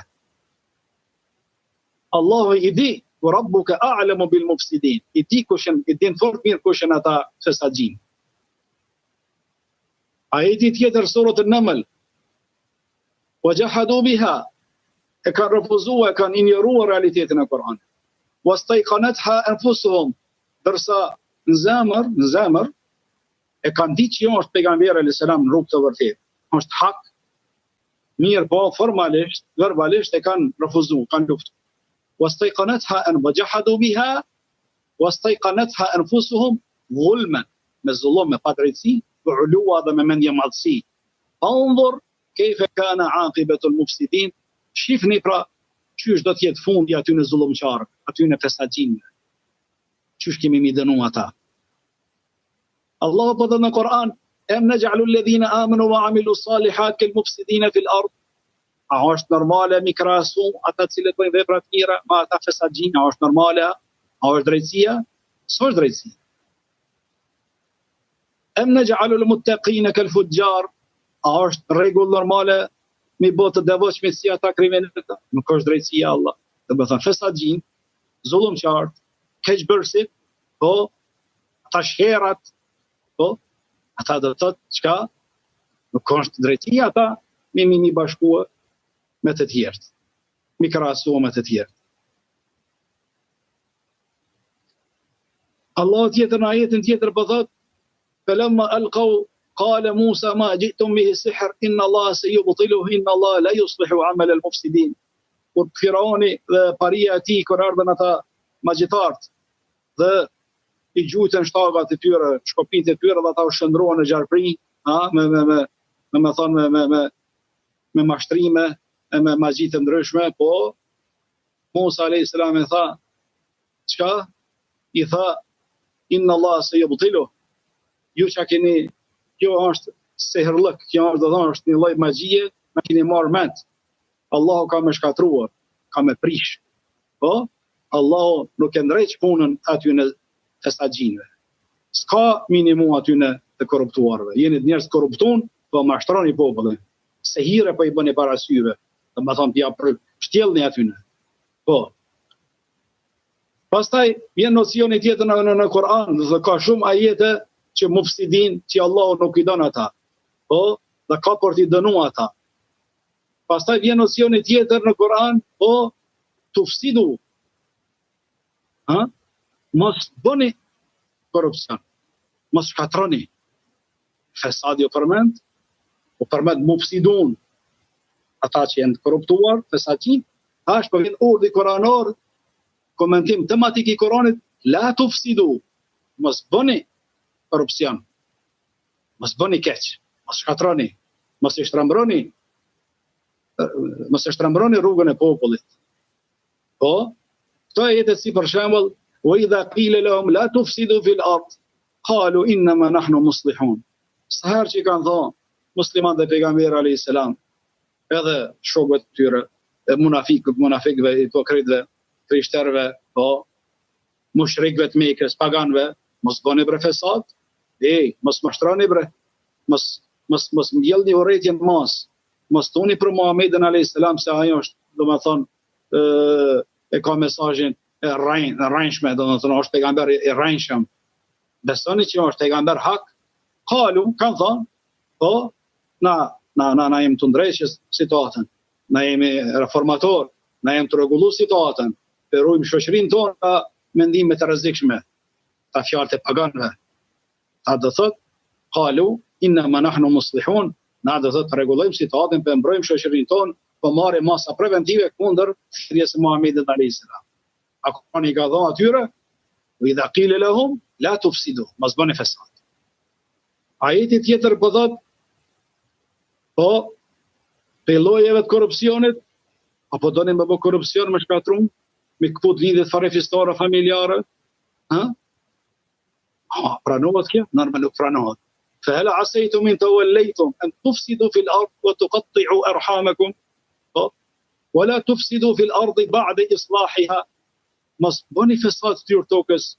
Allahu i di, wa rabbuka a'lamu bil mufsidin. I di kushin, i din fort mirë kushin ata fesagjin. Ajeti tjetër surat An-Naml, wa jahadu biha, e kanë refuzuar, e kanë injoruar realitetin e Kur'anit. Wastayqanatha anfusuhum, dërsa në zemër e kanë ditë që është pejgamberi alayhis salam në rrugë të vërtetë. Është hak. Mirë, po formalisht, verbalisht e kanë refuzuar, kanë luftuar. Wastayqanatha an wajahadu biha wastayqanatha anfusuhum zulman, me zullum, me padrejtësi, ulua dhe me mendje madhësi. Fanzur kayfa kana aqibatu al-mufsidin. Shifni pra çysh do të jetë fundi aty në zullumçarë, aty në fesagjinëve. Çysh kemi mi dënu ata. Allah po thot në Kur'an, em naj'alu alladhina amanu wa 'amilu s-salihat kal-mufsidina fil ard. A është normale mi krahasu ata të cilët bëjnë vepra të mira me ata fesagjin? A është normale? A është drejtësia? S'është drejtësia. Em naj'alu al-muttaqina kal-fujjar. A është rregull normale mi bë të devotshmit si ata kriminalët? Nuk është drejtësia Allah. Do të thonë fesagjin, zullumçart, keqbërësit, po ata shherat, po ata do të thotë çka? Nuk është drejtësia ata mi bashkua me të tjerët. Mi krahasua me të tjerët. Allah tjetër në ajetin tjetër po thotë, falamma alqaw qala Musa ma ji'tum bihi sihr inna Allah sayubtiluhu inna Allah la yuslihu 'amal al-mufsidin. Kur Firauni dhe paria e tij kur ardhen ata magjitarët dhe i gjujtën shtagat e tyre, shkopit e tyre dhe ata u shndruan në gjarpri, me mashtrime, me magji të ndryshme, po Musa alayhis salam e tha, çka? I tha, inna Allah sayubtiluhu. Ju që keni, kjo është sehrllëk, kjo është do të thonë është një lloj magjie, me keni marrë mend. Allahu ka më shkatruar, ka më prish. Po, Allahu nuk e ndrejq punën aty në fesagjinëve. S'ka minimum aty në të korruptuarve. Jeni njerëz korruptuar, po mashtroni popullin. Se hire po i bëni para syve. Do të thonë ja për shtjellni aty në. Po. Pastaj vjen nocioni tjetër në Kur'an, dhe ka shumë ajete që mufsidin, që Allahu nuk i don ata. Po, dhe ka për t'i dënu ata. Pastaj vjen nocioni tjetër në Kur'an, po, tufsidu. Mos bëni korrupsion. Mos shkatroni. Fesadi u përmend mufsidun. Ata që janë korruptuar, fesagjin, tash po vjen urdhë kuranor, komentim tematik i Kuranit, la tufsidu. Mos bëni korrupsion. Mos bëni keq, mos shkatroni, mos e shtrembroni rrugën e popullit. Po, këto jetet si për shembull, wa idha qila lahum la tufsidu fil ard, qalu innama nahnu muslihun. Sa herë që kanë thënë muslimanët dhe pejgamberi alayhis salam, edhe shokët e tyre, munafikëve, hipokritëve, krishterëve, po, mushrikëve të Mekës, paganëve, mos bëni bre fesad, mos mashtroni bre, mos mbjellni urrëtien mas, mos thoni për Muhamedit alayhis salam se ajo është, domethënë, e ka mesazhin e rrejshme, do të thonë është pejgamber i rrejshëm. Besoni që është pejgamber hak? Kalu, kanë thënë, po, na jemi të ndrejshë situatën, na jemi reformator, na jemi të rregullu situatën, të rujmë shoqërinë tonë ka mendime të rrezikshme, ta fjalët e paganëve. Ta do thotë, kalu, innama nahnu muslihun, na do thotë rregullojmë situatën, për mbrojmë shoqërinë tonë, po marrim masa preventive kundër thirrjes së Muhamedit alayhis salam. A Kurani ka dhënë atyre, wa idha qila lahum la tufsidu, mos bëni fesad. Ajeti tjetër po thotë, po llojeve të korrupsionit, apo doni me bë korrupsion me shkatrum, me këput lidhjet farefistore familjare, pranohet kjo? Normal nuk pranohet. فهل عسيتم إن توليتم أن تفسدوا في الأرض وتقطعوا أرحامكم ولا تفسدوا في الأرض بعد إصلاحها. Mos bëni fesad fytyrë tokës,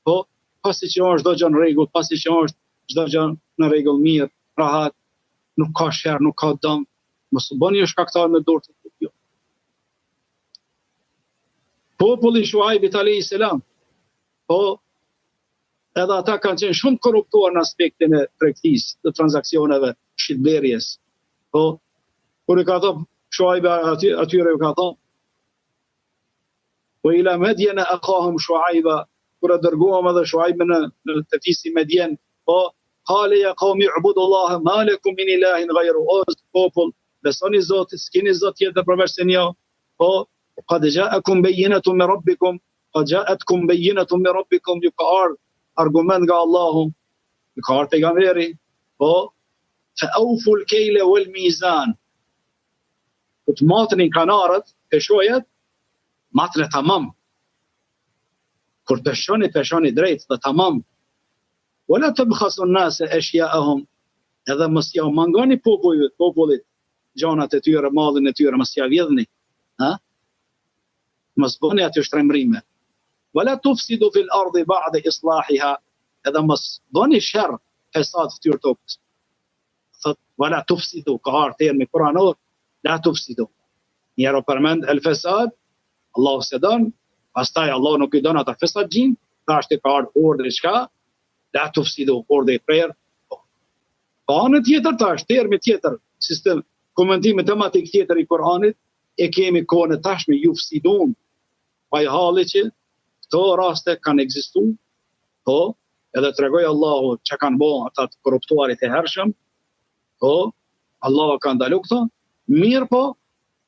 po pasi që është çdo gjë në rregull, pasi që është çdo gjë në rregull mirë, rahat, nuk ka sherr, nuk ka dëm, mos bëni shkaktar me dorë të tij. Populli Shuaibit alayhis salam, po edhe ata kanë qenë shumë korruptuar në aspektin e tregtisë, të transaksioneve, shitblerjes. Po kur e ka thënë Shuaibi atyre u ka thënë wa ila Madyan aqahum Shuaiba, kur e dërguam edhe Shuaibin në të fisi Medjen, po qale ya qaumi ibudullaha ma lakum min ilahin ghayru, o popull, besoni Zotit, s'keni Zot tjetër përveç se një, po qad ja'akum bayyinatun min rabbikum, qad ja'atkum bayyinatun min rabbikum, ju ka ardhur argument nga Allahu, ju ka ardhur pejgamberi, po fa awfu al-kayla wal mizan, të matënin kanarët, peshojët, matën e tamam. Kur peshoni drejt dhe tamam. Wala tabkhasu an-nasa ashya'ahum, edhe mos ja mangoni popullit gjanat e tyre, mallin e tyre, mos ja vjedhni. Mos bëni aty shtrembrime. Wala tufsidu fil ardi ba'da islahiha, edhe mos bëni sherr, fesad fytyrë tokës. Thot wala tufsidu, ka ardhur termi kuranor, la tufsidu. Njero përmend el fesad, Allahu se don, pastaj Allahu nuk I don ata fesadgjin, tash të ka ardhur urdhri çka? La tufsidu, urdhri I prerë. Ka anë tjetër tash, termi tjetër, sistem, komentimi tematik tjetër I Kuranit, e kemi kohën e tashme yufsidun, pa I halli që këto raste kanë ekzistuar, po, edhe tregoj Allahu që kanë bërë ata të korruptuarit e hershëm, po, Allahu ka ndalu këto, mirë po,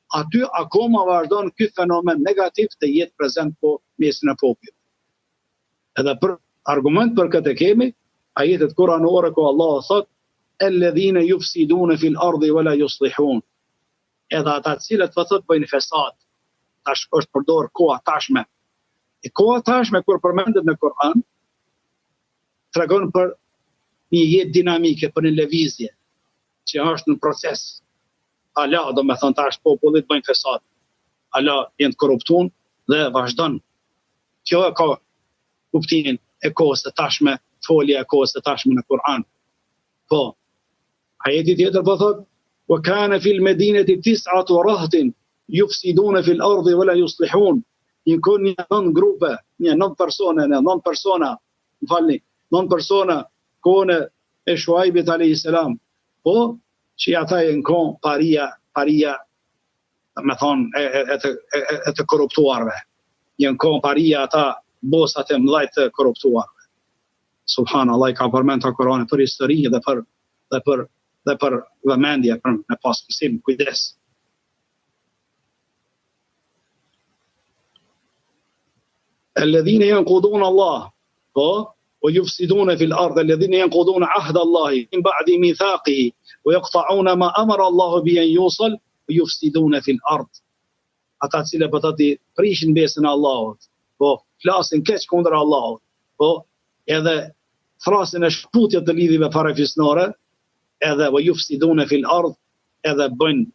aty akoma vazhdon ky fenomen negativ të jetë prezent po mesin e popullit. Edhe për argument për këtë kemi ajetet kuranore ku Allah thot alladhina yufsiduna fil ardi wala yuslihun. Edhe ata të cilët thot bëjnë fesad. Tash është përdor koha tashme. E koha tashme kur përmendet në Kur'an tregon për një jetë dinamike, për një lëvizje që është në proces. Ala, do me thënë tash popullit bëjnë fesad. Ala jenë të korruptuar dhe vazhdon. Kjo e ka kuptimin e kohës të tashme, folja e kohës të tashme në Kur'an. Po, ajeti tjetër po thot, wa kana fil medinati 9 rahtin yufsiduna fil ardi wala yuslihun. Një 9 grupe, 9 persona, më falni, 9 persona kohën e Shuaibit alayhis salam. Po, që ata janë kon paria, me thonë, e të korruptuarve. Janë kon paria ata bosat e mëdhaj të korruptuarve. Subhanallah, ka përmend të Kurani për histori dhe për vëmendje, për me pas besim, kujdes. Alladhina yanquduna Allah, po, ويفسدون في الأرض الذين ينقضون عهد الله من بعد ميثاقه ويقطعون ما أمر الله بأن يوصل ويفسدون في الأرض. Ata cilë për të të prishin besën e Allahut, po, flasin keq kundër Allahut, po, edhe thrasin e shkputjet të lidhjeve farefisnore, edhe ويفسدون في الأرض, edhe bëjnë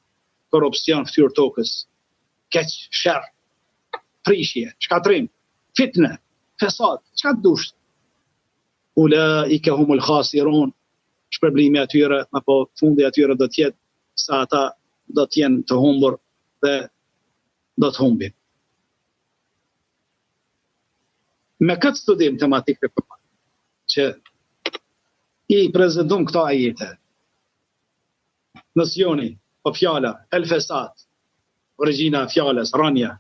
korrupsion fytyrë tokës, keq, sherr, prishje, shkatrim, fitne, fesad, çka dush. Ulaika humul khasirun, shpërblimi atyre, apo fundi atyre do të jetë sa ata do të jenë të humbur dhe do të humbin. Me këtë studim tematik të Kur'an, që i prezentum këta ajete, nësioni, po fjala, el fesat, origjina fjalës, rënja,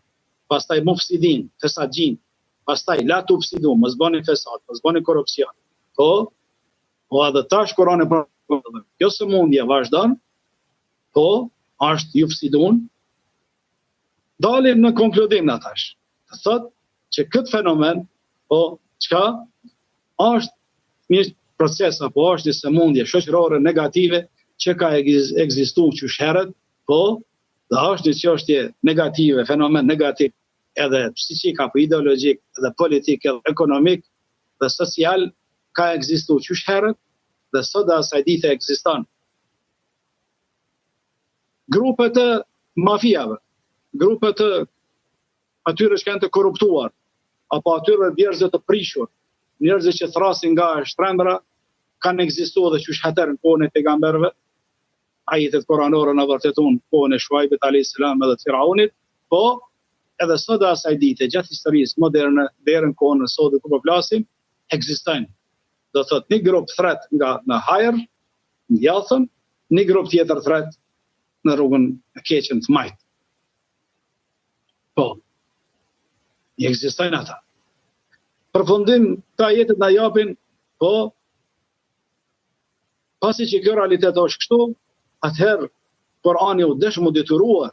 pastaj mufsidin, fesagjin, pastaj la tufsidun, mos bëni fesat, mos bëni korrupsion. Po edhe tash Kurani për kjo sëmundje vazhdon, po është yufsidun. Dalim në konkludim në tash. Të thotë që këtë fenomen, po çka është një proces apo është një sëmundje shoqërore negative që ka ekzistuar qysh herët, po dhe është një çështje negative, fenomen negativ edhe psikik apo ideologjik, edhe politik, edhe ekonomik dhe social ka ekzistuar qysh herët dhe sot dhe asaj dite ekziston. Grupet e mafiave, grupet e atyre që kanë të korruptuar, apo atyre njerëzve të prishur, njerëzve që thrasin nga shtrembra, kanë ekzistuar dhe qysh herë në kohën e pejgamberëve. Ajetet koranore në vërtetun kohën e Shuaibit alayhis salam edhe të Firaunit, po edhe sot dhe asaj dite, gjatë historisë moderne, deri në kohën e sotit ku po flasim, ekzistojnë. Do thot një grup thret nga në hajër, në djathën, një grup tjetër thret në rrugën e keqen të majt. Po, i ekzistojnë ata. Përfundim të ajetet na japin, po, pasi që kjo realitet është kështu, atëherë Kurani u desh mu detyrua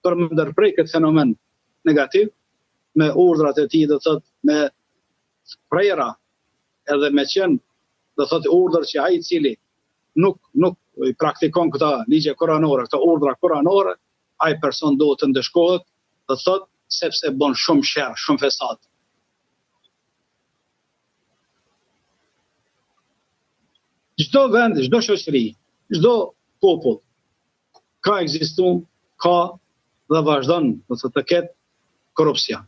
për më ndërprej këtë fenomen negativ, me urdhrat e tij, do thot me prera, edhe me qenë, do thot urdhër që ai i cili nuk i praktikon këta ligje koranore, këta urdhra koranore, ai person duhet të ndeshkohet, do thot sepse bën shumë sherr, shumë fesad. Çdo vend, çdo shoqëri, çdo popull ka ekzistuar, ka dhe vazhdon të ketë korrupsion.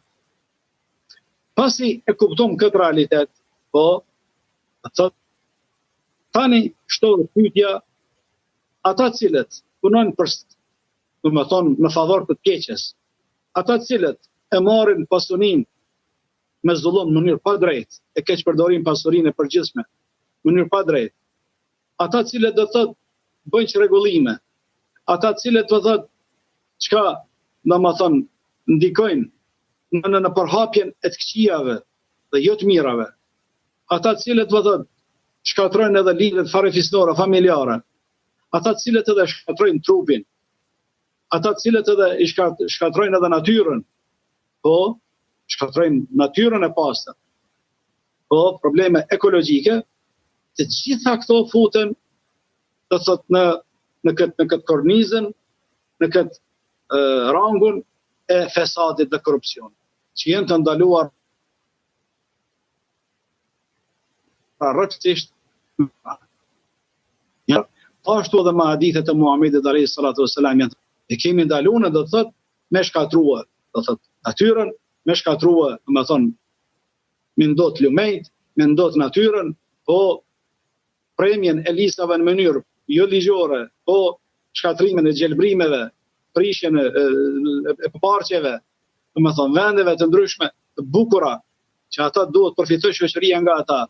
Pasi e kuptojmë këtë realitet, po, tani shtohet pyetja, ata cilët punojnë në favor të keqes, ata cilët e marrin pasurinë me zullum në mënyrë pa drejtë, e keqpërdorin pasurinë e përgjithshme në mënyrë pa drejtë, ata cilët do thotë bëjnë çrregullime, ata cilët do thotë çka domethënë ndikojnë në përhapjen e të këqijave dhe jo të mirave, ata cilët do thotë shkatrojnë edhe lidhjet farefisnore, familjare, ata cilët edhe shkatrojnë trupin, ata cilët edhe shkatrojnë edhe natyrën, po shkatrojnë natyrën e pastër, po probleme ekologjike, të gjitha këto futen do thotë në këtë kornizën, në këtë rangun e fesadit dhe korrupsionit, që jenë të ndaluar rrëqësisht. Ashtu edhe me hadithet e Muhamedit alayhis salatu wassalam janë, e kemi ndaluar do të thotë me shkatruar, do thotë natyrën, me shkatruar, do të thonë me ndot lumejt, me ndot natyrën, po premjen e listave në mënyrë jo ligjore, po shkatrimin e gjelbrimeve, prishjen e parqeve, do të thonë vendeve të ndryshme, të bukura, që ata duhet përfitojë shoqëria nga ata,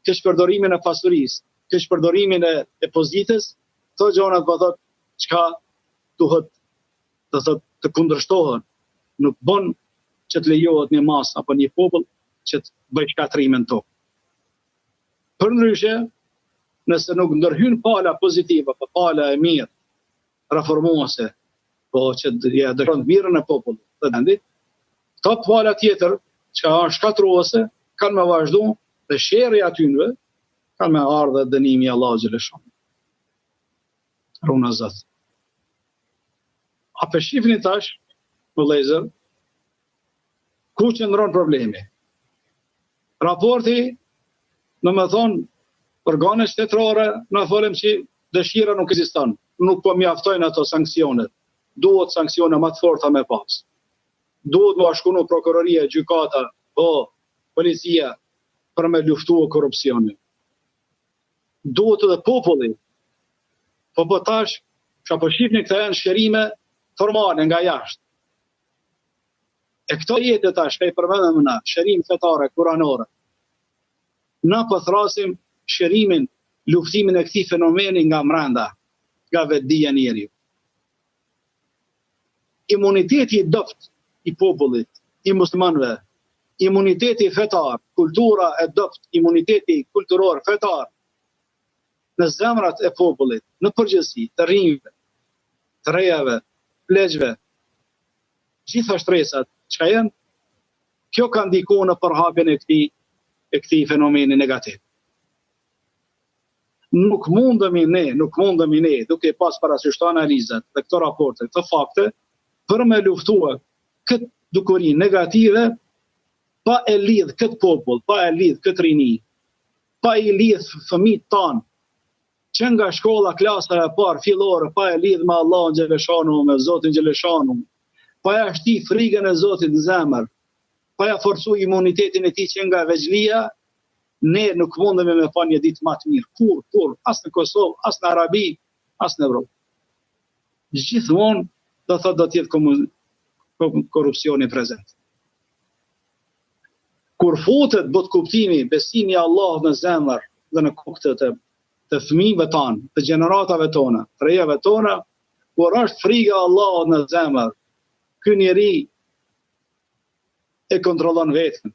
keqpërdorimin e pasurisë, keqpërdorimin e pozitës, këto gjëra do thotë çka duhet do thotë të kundërshtohen, nuk bën që të lejohet një masë apo një popull që të bëjë shkatrimin to. Përndryshe, nëse nuk ndërhyn pala pozitive, apo pala e mirë, reformuese, po që ja dëshon mirën e popullit të vendit, këto pala tjetër, që është shkatruese, kanë me vazhdu dhe sherrja atyve, kanë me ardhe dënimi i Allahut xhaleshon. Runa Zot. A për shifni tash, vëllezër, ku qëndron problemi? Raporti, në me thonë, organet shtetërore, në folëm që dëshira nuk ekziston, nuk po mjaftojnë ato sanksionet, duhet sanksione më të forta me pas. Duhet më shkunu prokuroria, gjykata, po policia, për me luftu korrupsionin. Duhet edhe populli, po tash, që po shifni këta janë shërime formale nga jashtë. E këto jetë tash, ka i përmendëm na, shërim fetare, kuranore. Na po thrasim shërimin, luftimin e këtij fenomeni nga brenda, nga vetdia e njeriu. Imuniteti i dopt i popullit, i muslimanëve, imuniteti fetar, kultura e dopt, imuniteti kulturor fetar në zemrat e popullit, në përgjithësi, të rinjve, të rejave, pleqve, gjitha shtresat, çka janë, kjo ka ndikuar në përhapjen e këtij fenomeni negativ. Nuk mundemi ne, duke pas parasysh këto analizat dhe këto raporte, këto fakte, për me luftuar këtë dukuri negative, pa e lidh këtë popull, pa e lidh këtë rini, pa i lidh fëmijët tanë, që nga shkolla klasa e parë fillore, pa e lidh me Allahun xhaleshanu, me Zotin xhaleshanu, pa ja shti frikën e Zotit në zemër, pa ja forcu imunitetin e tij që nga veçlia, ne nuk mundemi me pa një ditë më të mirë. Kur, as në Kosovë, as në Arabi, as në Evropë. Gjithmonë do të jetë korrupsioni prezent. Kur futet bot kuptimi, besimi i Allahut në zemër dhe në kokë të fëmijëve tanë, të gjeneratave tona, të rejave tona, kur është frika e Allahut në zemër, ky njeri e kontrollon veten,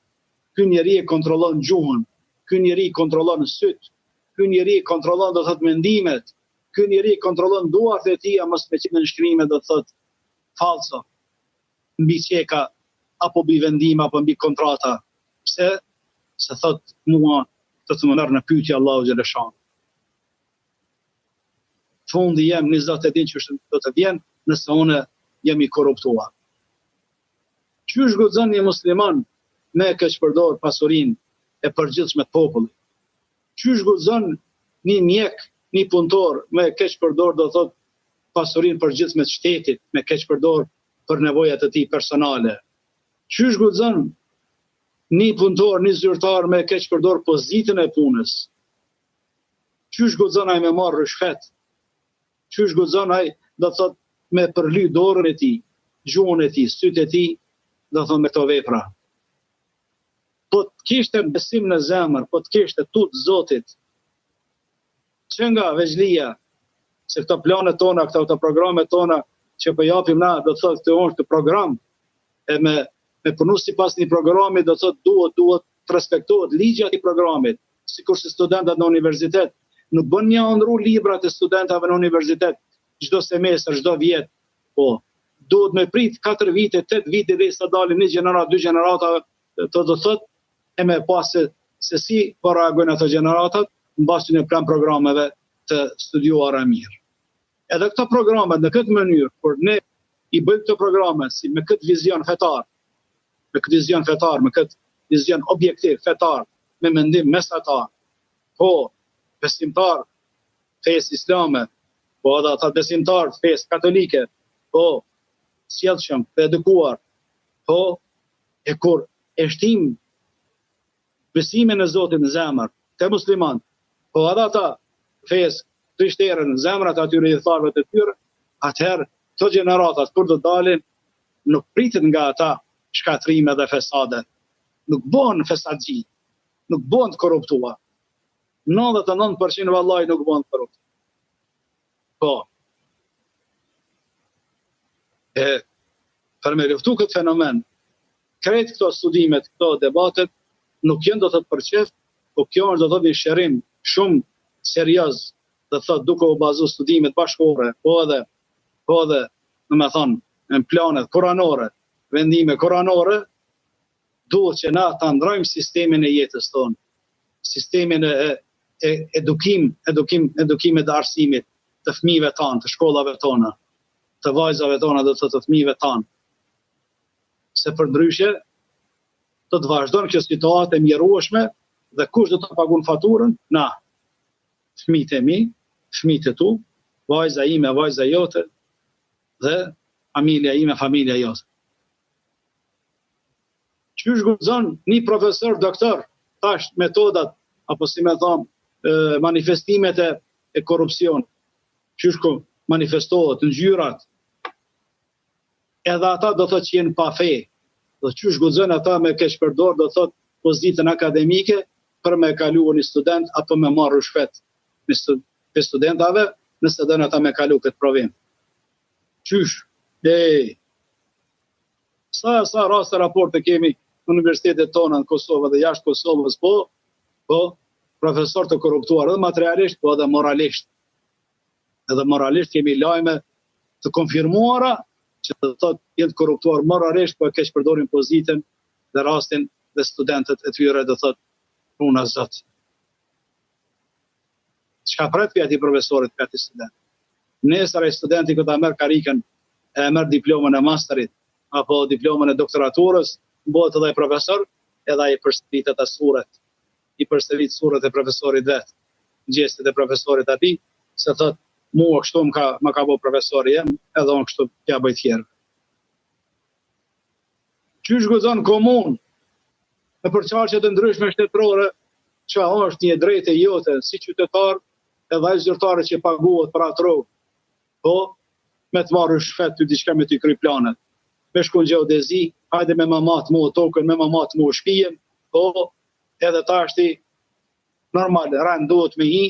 ky njeri e kontrollon gjuhën, ky njeri kontrollon syt, ky njeri kontrollon do të thotë mendimet, ky njeri kontrollon duart e tij, mos me qenë në shkrimet do të thotë falso, mbi çeka apo mbi vendime apo mbi kontrata. Pse? Se thot mua të më merr në pyetje Allahu xhaleshanu. Fundi jam 20 ditë që do të vjen nëse unë jam i korruptuar. Qysh guxon një musliman me keq përdor pasurinë e përgjithshme të popullit? Qysh guxon një mjek, një punëtor me keq përdor do thot pasurinë përgjithshme të shtetit, me keq përdor për nevojat e tij personale? Qysh guxon një punëtor, një zyrtar me keq përdor pozitën e punës? Qysh guxon ai me marr rishfet? Qysh guxon ai do thot me përly dorën e tij, gjuhën e tij, syt e tij, do thot me këto vepra? Po të kishte besim në zemër, po të kishte tut Zotit, që nga veçlia, se këto planet tona, këto programet tona, që po japim na, do thot këtë është program, e me punu si pas një programi, do thot duhet të respektohet ligja i programit, sikur se studentët në universitet, nuk bën një ndru librat e studentave në universitet, çdo semestër, çdo vjet, po, duhet me prit 4 vite, 8 vite dhe sa dalin një gjenerat, 2 gjenerata, të do thot, e me pas se si po reagojnë ato gjeneratat, në basin e plan programeve të studiuara mirë. Edhe këto programet në këtë mënyrë, kur ne i bëjmë këto programet si me këtë vizion fetar, me këtë vizion objektiv fetar, me mendim mesatar, po besimtar fesë islame, po edhe ata besimtar fesë katolike, po sjellshëm, të edukuar, po e kur e shtim besimin e Zotit në zemër, të musliman, po edhe ata fesë krishterën në zemrat atyre i tharve të tyre, atëherë të gjeneratat kur do dalin, nuk pritet nga ata shkatrime dhe fesade, nuk bën fesadgji, nuk bën të korruptuar. 99% vallaj nuk bën të korruptuar. Po. Për me luftu këtë fenomen, krejt këto studimet, këto debatet, nuk jenë do të të përqef, po kjo është do të një shërim shumë serioz, dhe thot duke u bazu studimet bashkore, po edhe, në me thonë, në planet kuranore, vendime kuranore, duhet që na të ndrojmë sistemin e jetës tonë, sistemin e edukimit dhe arsimit të fëmijëve tanë, të shkollave tona, të vajzave tona dhe të fëmijëve tanë. Se për ndryshe, do të vazhdojnë kjo situatë e mjerueshme dhe kush do të pagun faturën? Na, fëmijët e mi, fëmijët e tu, vajza ime, vajza jote, dhe familja ime, familja jote. Qysh guxon një profesor, doktor, tash metodat, apo si me thonë, manifestimet e korrupsion, qysh manifestohet në ngjyrat, edhe ata do thotë që jenë pa fe. Do qysh guxojnë ata me keq përdor do thotë pozitën akademike për me kalu një student apo me marrë shpet në studentave nëse dënë ata me kalu këtë provim. Qysh? Sa raste raporte kemi në universitetet tona në Kosovë dhe jashtë Kosovës, po profesor të korruptuar edhe materialisht, po edhe moralisht. Edhe moralisht kemi lajme të konfirmuara që të thotë jenë të korruptuar moralisht, po e keq përdorin pozitën dhe rastin dhe studentët e tyre do thotë puna zot. Çka pret për ati profesorit, për ati student? Nesër ai studenti kur ta merr karikën, e merr diplomën e masterit apo diplomën e doktoraturës, bëhet edhe profesor, edhe ai përsëritet as surret. I përsërit surret e profesorit vet, gjestet e profesorit atij, se thotë mua kështu më ka bëu profesori jem, edhe unë kështu ja bëj tjerë. Qysh guxon komunë në përçarje të ndryshme shtetërore, që është një drejtë jote si qytetar, edhe ai zyrtare që paguhet për atë rrugë, po me të marrë shfet ty diçka me t'i kry planet. Me shkon gjeodezi, hajde me mamat mu tokën, me mamat mu shpijen, po edhe ta është normal, rend duhet me hi,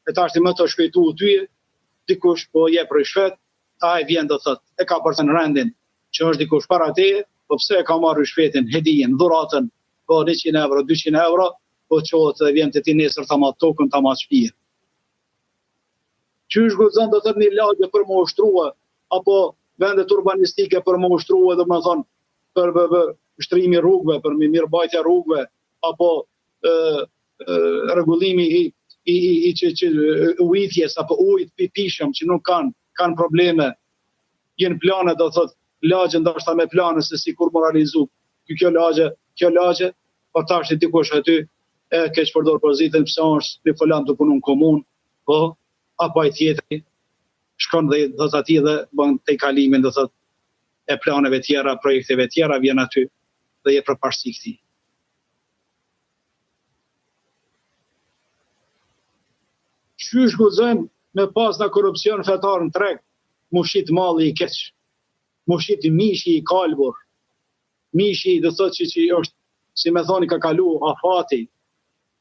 e ta është me të shpejtu tyje, dikush po je për shfet, ai vjen do thot, e ka për të në rendin, që është dikush para teje, po pse e ka marrë shfetin, hedijen, dhuratën, po 100 euro, 200 euro, po qohet dhe vjen të ti nesër ta matë tokën, ta matë shpijen. Qysh guxon do thot një lagje për më ushtrua, apo vendet urbanistike për më ushtrua, dhe më thonë, për shtrimi rrugëve, për mirëmbajtja rrugëve, apo rregullimi i ujitjes apo ujit pipishëm që nuk kanë probleme. Jenë plane do thot lagje ndoshta me plane se si kur moralizu. Kjo lagje, por tash dikush aty e keq përdor pozitën pse është në folan të punon komunë, po apo ai tjetri shkon dhe do të atij dhe bën te kalimin do thot e planeve tjera, projekteve tjera vjen aty dhe je përparësi këtij. Qysh guxojnë me pas në korupcion fetar në treg, mushit malli i keq, mushit mishi i kalbur, mishi do thot që është, si me thoni ka kalu afati,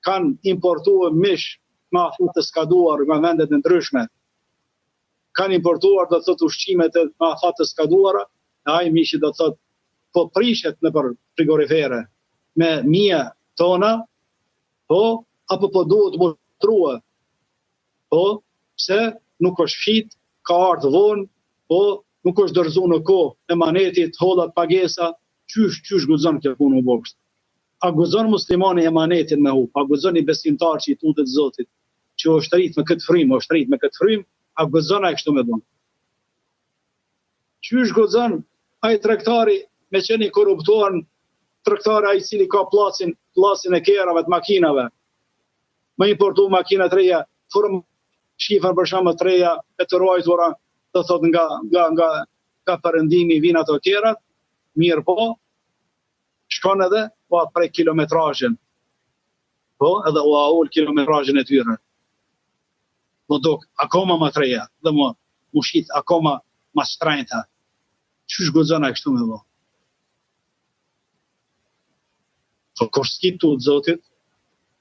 kanë importuar mish nga afat të skaduar nga vendet e ndryshme, kanë importuar do thot ushqimet nga afat të skaduara, ai mishi do thot po prishet në për frigorifere me mia tona, po apo po duhet motrua. Po, pse nuk është fit, ka ardhur vonë, po nuk është dorëzu në kohë, emanetit, hollat pagesa, qysh guxon kjo punë u bokst. A guxon muslimani emanetin me hu, a guxon i besimtar që i tutet Zotit, që është rrit me këtë frym, a guxon ai kështu me bën. Qysh guxon ai tregtari me qenë i korruptuar, tregtari ai cili ka pllasin e kerrave të makinave. Me importu makina të reja, shifën për shkak të reja e të ruajtura, do thot nga perëndimi vijnë ato tjerat, mirë po, shkon edhe po prej kilometrazhin. Po, edhe u aul kilometrazhin e tyre. Më dok akoma më të reja, dhe më shit akoma më shtrenjta. Qysh guxon ai kështu me vë? Po kur skitu Zotit,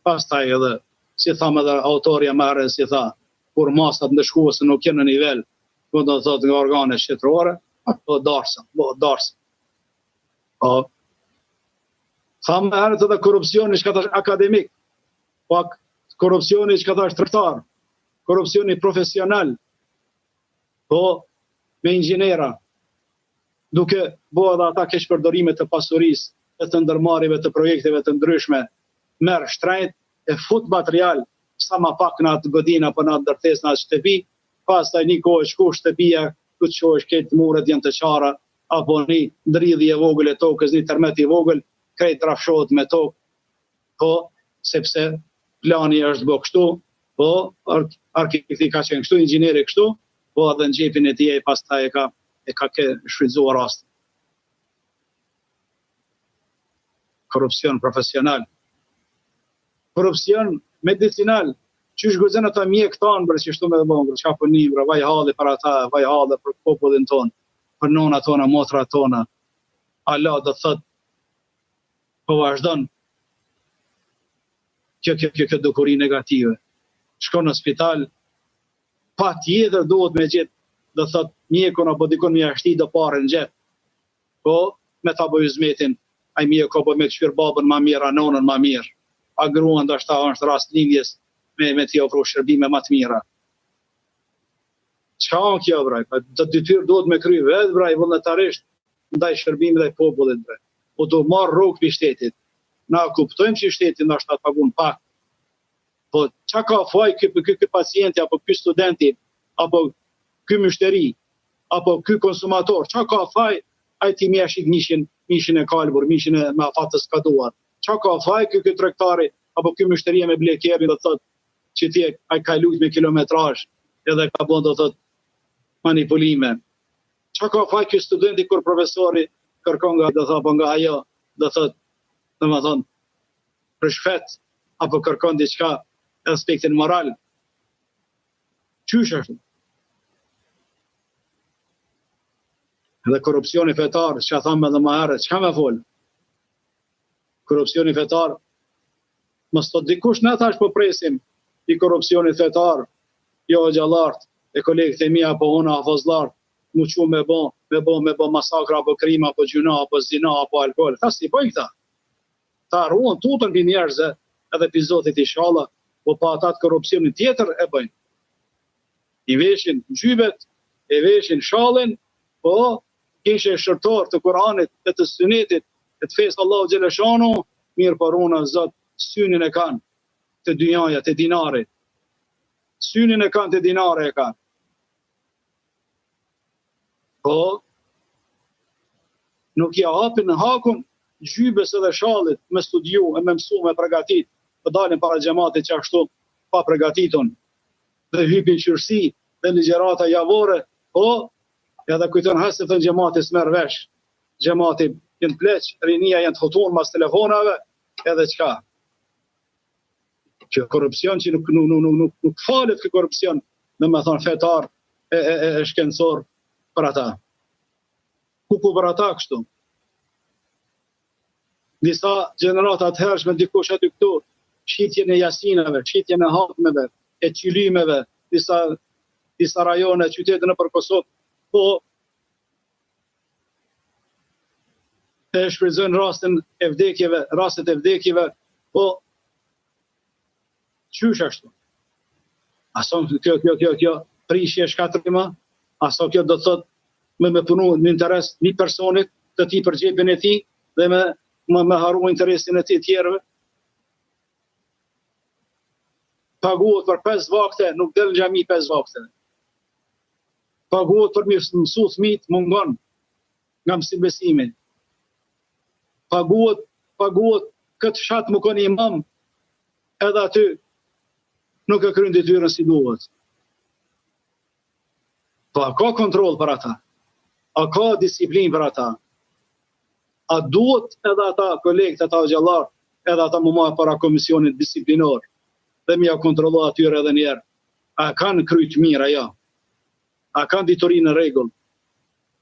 pastaj edhe si thamë edhe autorja marrë, si tha, kur masat ndëshkuese nuk janë në nivel, do të thotë nga organe shtetërore, apo darsën. Po, thamë herët edhe korrupsioni që ka tash akademik, po korrupsioni që ka tash tregtar, korrupsioni profesional, po me inxhinera, duke bo edhe ata keq përdorime të pasurisë, e të ndërmarrjeve të projekteve të ndryshme, merr shtrenjt, e fut material sa ma pak në atë godina apo në atë ndërtesë në atë shtëpi, pastaj një kohë shku shtëpia, ku të shohësh këtë muret janë të qara, apo një ndridhje e vogël e tokës, një termet i vogël, krejt rafshohet me tokë, po sepse plani është bë kështu, po arkitekti ka qenë kështu, inxhinieri kështu, po edhe në xhepin e tij pastaj e ka shfrytzuar rastin. Korrupsion profesional. Korrupsion medicinal, qysh guxon ata mjek tanë për që shtu me dhe bongër, çka po një, vaj halli për ata, vaj halli për popullin tonë. për nona tona, motra tona. Allah do thot, po vazhdon kjo dukuri negative. Shkon në spital, pa tjetër duhet me gjithë, do thot, mjekun apo dikun me jashti do pare në gjep. Po, me ta bëj zmetin, ai mjeku apo me këshyr babën ma mirë, a nonën ma mirë. A gruan ndoshta është rast lindjes me t'i ofru shërbime ma të mira. Çka on kjo braj? Të detyrë duhet me kry vetë braj vullnetarisht ndaj shërbimit ndaj popullit braj. Po do marr rrugë për shtetit. Na kuptojmë që shteti ndoshta pagun pak. Po çka ka faj ky pacienti apo ky studenti apo ky myshteri apo ky konsumator, çka ka faj ai ti më shik mishin e kalbur, mishin e me afat të skaduar. Çka ka faj ky tregtari apo ky myshteri me blekerin do thotë që ti ai ka lujt me kilometrazh edhe ka bën do thotë manipulime. Çka ka faj ky studenti kur profesori kërkon nga do thotë nga ajo do thotë domethënë për shfet apo kërkon diçka aspektin moral. Qysh është? Edhe korupcioni fetar, që thamë edhe më herët, çka me fol? Korupcioni fetar, mos të dikush ne tash po presim i korupcioni fetar, jo gjallart, e kolegët e mia apo ona hafozlart, mu çu me bë masakra apo krim apo gjuna apo zina apo alkool. Ta si bojnë këta? Ta ruan tutën mbi njerëzve edhe epizodet inshallah, po pa ata të korupcionin tjetër e bëjnë. I veshin gjybet, e veshin shallin, po kishe shërtor të Kuranit e të Sunetit, e të fesë Allahu Gjeleshanu, mirë paruna Zot, synin e kanë të dynjaja, të dinarit. Synin e kanë të dinare e kanë. Po, nuk ja hapin në hakun gjybes edhe shallit me studiu, e me mësu, me pregatit, të dalin para xhamatit që ashtu pa pregatitun, dhe hypin qyrësi, dhe ligjerata javore, po, edhe kujton hasë të xhamati s'merr vesh. Xhamati janë pleq, rinia janë të hutun mas telefonave, edhe çka. Kjo korupcion që nuk falet kjo korupcion, në me thonë fetar e shkencor për ata. Ku për ata kështu? Disa gjenerata të hershme dikush aty këtu, shqitjen e jasinave, shqitjen e hatmeve, e qylimeve, disa rajone, qytete në për Kosovë, po e shfrytëzojnë rastet e vdekjeve, po qysh ashtu? Aso kjo prishje shkatrima, aso kjo do të thot me punu në interes një personit të ti për gjepin e ti dhe me haru interesin e ti tjerëve. Paguhet për 5 vakte, nuk del në xhami 5 vakte. Paguhet për mësu fëmijët, mungon nga mësimbesimi. Paguhet këtë fshat më koni imam, edhe aty nuk e kryen detyrën si duhet. Po a ka kontroll për ata? A ka disiplinë për ata? A duhet edhe ata kolegët, ata gjallar, edhe ata më marrë para komisionit disiplinor, dhe mja kontrollo atyre edhe njerë. A kanë kryt mira, ja? A kanë diturin në regull?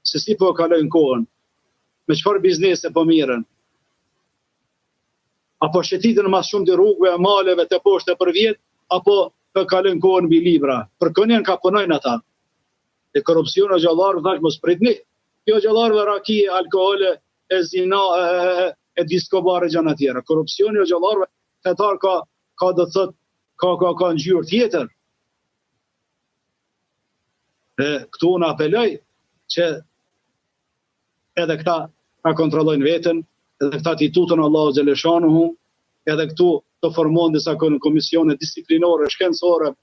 Se si po kalojnë kohën? Me çfarë biznese po miren? Apo shëtitën mas shumë të rrugëve, maleve, të poshte për vjetë, apo po kalojnë kohën mbi libra? Për kënjen ka punojnë ata. E korupcion e gjallarëve, thash mos pritni. Jo gjallarëve raki, alkohole, e zina, e diskobare gjana tjera. Korupcioni e gjallarëve, fetar ka do të thot, ka ngjyrë tjetër. Këtu në apeloj që edhe këta ka kontrollojnë vetën, edhe këta t'i tutën Allahu Gjeleshanuhu, edhe këtu të formojnë disa komisione disiplinore, shkencore,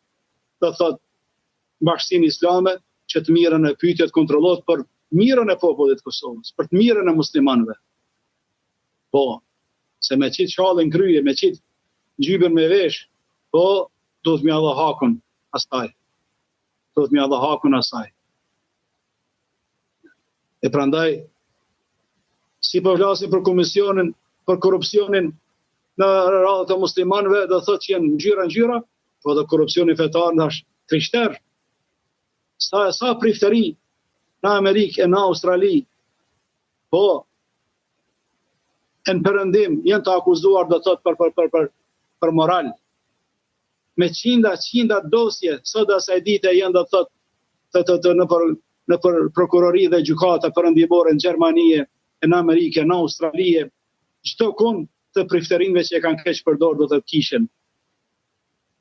të thot bashkësinë islame, që të mirën e pyetjet kontrollot për mirën e popullit të Kosovës, për të mirën e muslimanëve. Po, se me qitë shallin kryje, me qitë gjybën me vesh, po, do të mja dhe hakun asaj. Do të mja dhe hakun asaj. E prandaj, si po flasim për komisionin, për korupcionin në radhë të muslimanëve, do thotë që janë ngjyra, po dhe korupcioni fetar ndash krishter. Sa prifteri, në Amerikë, në Australi, po, në Perëndim janë të akuzuar do të thotë për moral. Me qinda dosje, sot asaj dite janë do të thotë në prokurori dhe gjykata perëndimore në Gjermani, në Amerikë, në Australi, çdo kund të priftërinëve që e kanë keq përdor do të kishin.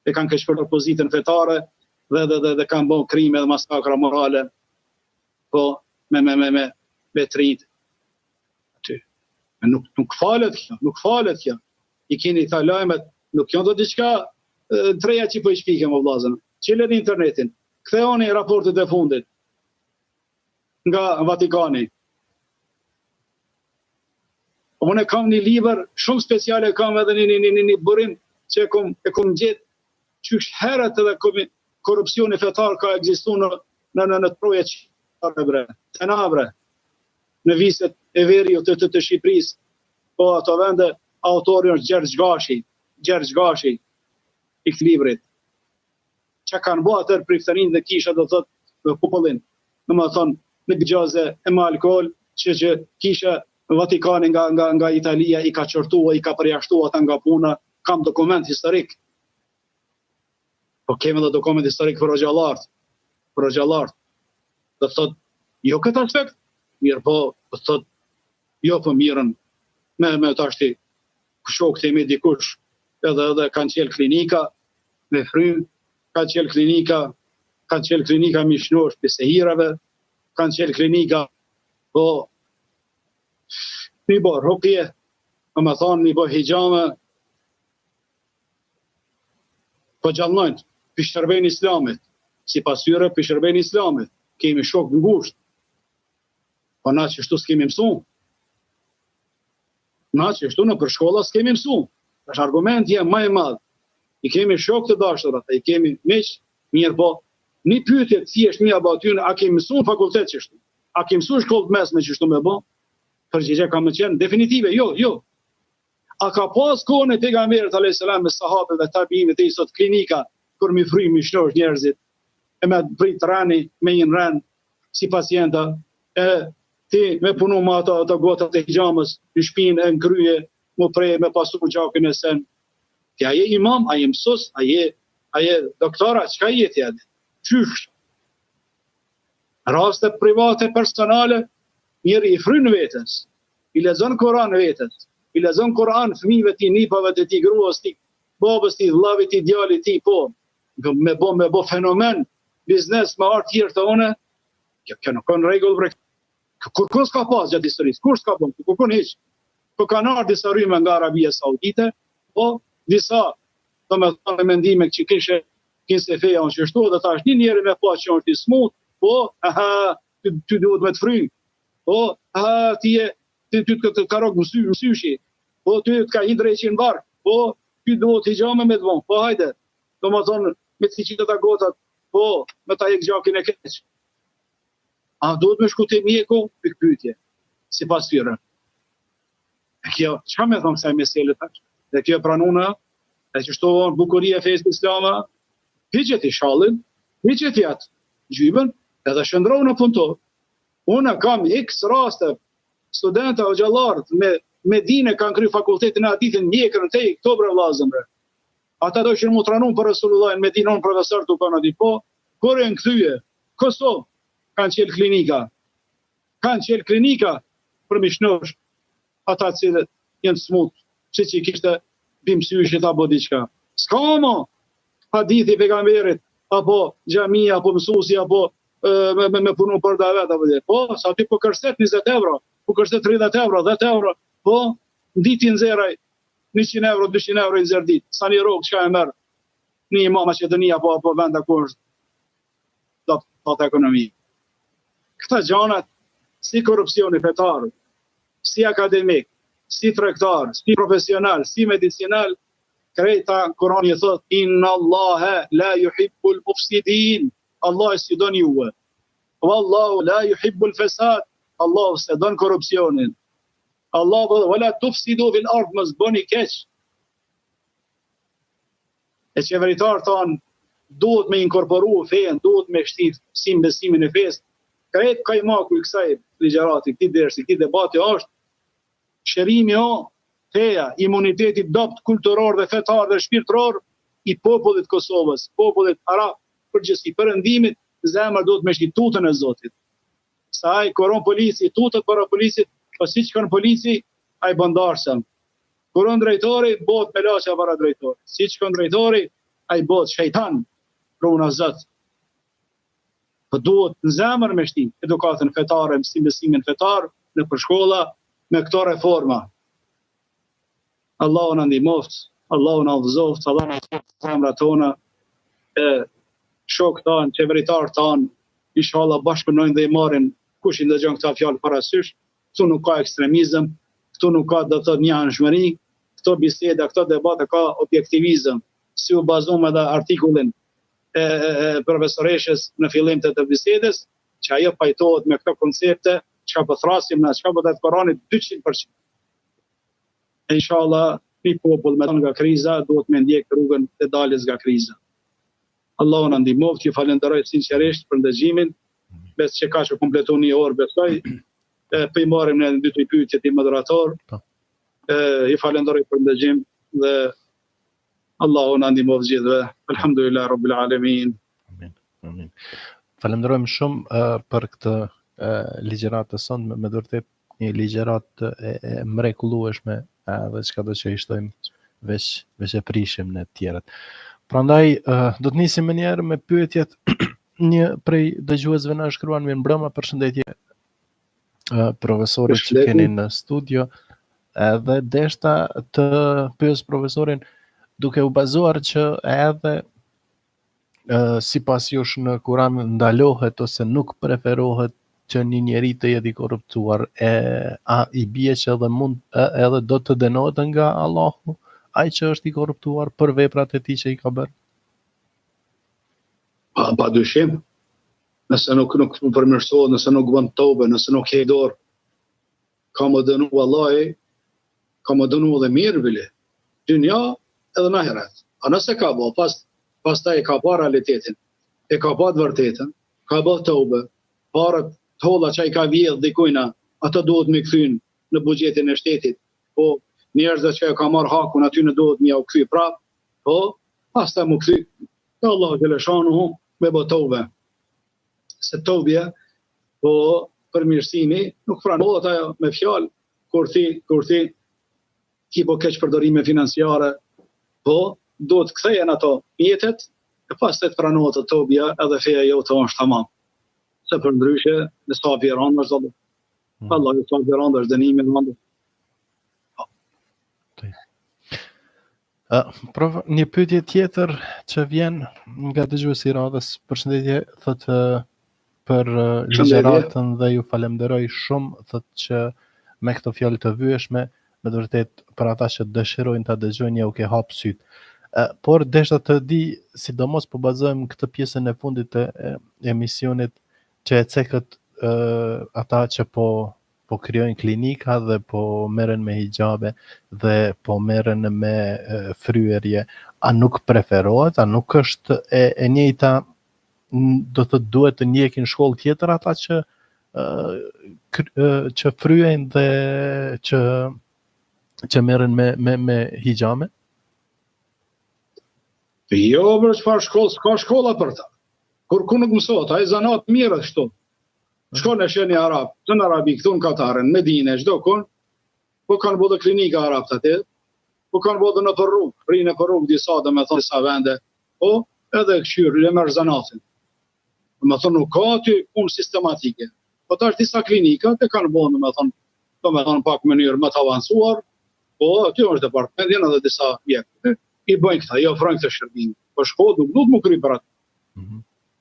E kanë keq përdor pozitën fetare dhe kanë bërë krime dhe masakra morale. Po me trit. Aty. Nuk falet kjo. I keni ta lajmet, nuk janë do diçka treja që po i shpikem o vllazën. Çelën internetin. Ktheoni raportet e fundit nga Vatikani. Unë kam një libër shumë speciale, kam edhe një burim që e kom gjetë qysh herët edhe korupcioni fetar ka ekzistuar në troje të nabre, në viset e veriut të Shqipërisë, po ato vende autori është Gjergj Gashi i këtë librit. Që kanë bërë atër priftërinë dhe kisha do të thotë popullin. Në më thonë, në gjaze e me alkohol, që kisha Vatikani nga Italia i ka qërtua, i ka përjashtua ata nga puna, kam dokument historik. Po kemi dhe dokument historik për Hoxhalart. Do të thotë, jo këtë aspekt, mirë po, do të thotë, jo për mirën, me të ashti shok të imi dikush, edhe kanë qelë klinika, me frymë, kanë qelë klinika mishnosh për sehirave, kanë qelë klinika, po, mi bo rukje, më thonë, mi bo hijame, po gjallnojnë, për shërbejnë islamit, si pasyre për shërbejnë islamit, kemi shok në ngusht, po na që shtu s'kemi mësu, na që shtu në për shkolla s'kemi mësu, është argument jem më i madh, i kemi shok të dashurat, i kemi miq, mirë po, një pyetje thjesht një abatyne, a kemi mësu në fakultet që shtu, a kemi mësu shkollë të mesme që shtu me bo, përgjigje ka më qenë definitive, jo. A ka pas kohën e pejgamberit alayhis salam me sahabët dhe tabiinët e sot klinika kur mi frymë mi shnosh njerëzit e me prit rani me një ren si pacienta e ti me punu me ato gotat e hijamës në shpinë e në krye mu prej me pasu gjakin e sen ti aje imam, aje mësus, aje doktora, qka jeti atë? Qysh? Raste private, personale, njëri i frynë vetës, i lezon Koran vetës, i lezon Koran fëmijëve ti, nipave të ti, gruas ti, babës ti, vllavit ti, djalit ti, po, me bo fenomen, biznes me artë tjerë të one, kjo nuk kanë regull bre. Kur s'ka pas gjatë historisë, kur s'ka bon, kur kanë heq. Po kanë ardhë disa rryme nga Arabia Saudite, po disa, do me thonë mendime që kishe feja unë qështu, dhe ta është një njeri me pa që është i smut, po, ty duhet me të fry, po, ti të karok mësyshi, po, ty të ka i drejqin bark, po, ty duhet i gjame me të vonë, po, hajde, do me thonë, me të si qitë të gotat, po, me ta e gjakin e keq. A duhet me shku të mjeku, për pyetje, si pas tyre. E kjo, që me thonë kësaj meselë të që? Dhe kjo pranuna, e që shtohon bukuria e fejës islama, piqet i shallin, piqet i atë gjybën, edhe shëndrohu në punto. Unë kam x raste, studenta o gjallarët, me dine kanë kry fakultetin e aditin mjekërën te i këto bre vlazëmre. Ata do shërë mu të ranun për Resulullajnë, me dinon profesor të kanë adi, po, kore në këthyje, Kosovë, kanë qelë klinika për mishnosh ata cilët jenë smut, që që kishte bim syshit apo diqka. S'ka mo, hadithi pejgamberit, apo gjamia, apo mësusi, apo me punu për davet, apo dhe. Po, sa ty po kërset 20 euro, po kërset 30 euro, 10 euro, po, në ditin zeraj, 100 euro, 200 euro i zerë dit. Sa një rogë, qka e merë, një imama Qedonia, apo venda ku është, do të ekonomi. Këta gjanat, si korupcioni fetar, si akademik, si tregtar, si profesional, si medicinal, krejta Kurani thot, inna Allahe la yuhibbul mufsidin, Allah si don juve. Wallahu la yuhibbul fesad, Allah se don korupcionin. Allah wala tufsidu fil ard, mos bëni keq. E qeveritar thonë, duhet me inkorporu fejen, duhet me shtit si besimin e fesë, krejt kajmaku I kësaj ligjërati, këtij dersi, këtij debati është shërimi feja, imuniteti dopt kulturor dhe fetar dhe shpirtëror I popullit Kosovës, popullit arab, përgjithësi perëndimit, zemra duhet me tutën e Zotit. Sa ai koron polici, tutët para polisit, po siç kanë polici, ai bandarsëm. Koron drejtori, bëhet me laçja para drejtorit. Siç kanë drejtori, ai bëhet shejtan, prona Zot. Po duhet në zemër me shtim edukatën fetare, mësimin fetar në përshkolla me këto reforma. Allahu na ndihmoft, Allahu na udhëzoft, Allahu na udhëzoft zemrat tona, shokët tanë, qeveritarët tanë, inshallah bashkëpunojnë dhe I marrin kush I ndëgjon këta fjalë parasysh. Këtu nuk ka ekstremizëm, këtu nuk ka do të thotë një anshmëri, këto biseda, këto debate ka objektivizëm, si u bazon edhe artikullin profesoreshës në fillim të bisedës, që ajo pajtohet me këto koncepte, çka po thrasim na, çka po të Koranit 200%. Inshallah, një popull me nga kriza duhet me ndjek rrugën e daljes nga kriza. Allahu na ndihmoft, ju falenderoj sinqerisht për ndëgjimin, besoj që ka që kompletu një orë besoj, për I marrim në dy pyetje të moderator. Ju falenderoj për ndëgjim dhe Allahu na ndihmoft gjithëve. Alhamdulillah rabbil alamin. Amin. Amin. Falenderojmë shumë për këtë ligjërat të sonte, me vërtet një ligjërat e mrekullueshme, dhe çka do që I shtojmë veç e prishim në të tjerët. Prandaj do të nisim më njëherë me pyetjet. Një prej dëgjuesve na shkruan mirëmbrëma, përshëndetje profesorit që keni në studio, edhe deshta të pyes profesorin duke u bazuar që edhe sipas jush në Kur'an ndalohet ose nuk preferohet që një njeri të jetë I korruptuar, a I bie që edhe do të dënohet nga Allahu ai që është I korruptuar për veprat e tij që I ka bërë? Pa dyshim, nëse nuk përmirësohet, nëse nuk bën tobe, nëse nuk he dorë, ka më dënu Allahi, ka më dënu edhe mirë bile, dynja edhe në ahiret. A nëse ka bë, pastaj ka pa realitetin, e ka pa të vërtetën, ka bë tobe, parët holla që ai ka vjedh dikujna, ato duhet me kthyn në buxhetin e shtetit. Po njerëzit që ka marr hakun aty në duhet me u kthy prap. Po pastaj më kthy. Allahu xhaleshanuhu me botobe. Se tobja, po përmirësimi nuk pranohet ajo me fjalë kur ti ki po keq përdorime financiare, po duhet kthehen ato mjetet e pastaj të pranohet tobja edhe feja jote është tamam. Se për ndryshe, në sa vjeron është dhe. Allah, në sa vjeron është dënimi në ndë. Një pyetje tjetër që vjen nga dëgjuesi I radhës, përshëndetje, thotë për ligjëratën dhe ju falenderoj shumë, thotë që me këto fjalë të vyeshme, me të vërtet për ata që dëshirojnë ta dëgjojnë ja u ke hap syt. Por deshta të di, sidomos po bazohem këtë pjesën e fundit të emisionit, që e cekët ata që po krijojnë klinika dhe po merren me hijabe dhe po merren me fryerje, a nuk preferohet, a nuk është e njëjta, do të duhet të ndjekin shkollë tjetër ata që fryejnë dhe që merren me hijabe? Jo, për çfarë shkollë, s'ka shkolla për ta. Kur ku nuk mësohet, ai zanat mirë ashtu. Shkon në sheni arab, të në Arabi, këtu në Katarën, Medine, çdo kon, po kanë bodë klinika arabët aty, po kanë bodë në për rrugë, rinë për rrugë disa dhe me thonë disa vende, po edhe këshyrë, le merr zanatin. Me thonë nuk ka aty punë sistematike. Po tash disa klinika të kanë bodë, me thonë pak mënyrë më të avancuar, po aty është departamentin edhe disa mjekë. I bëjnë këta, I ofrojnë këtë shërbim. Po shkollë nuk duhet më kry për atë.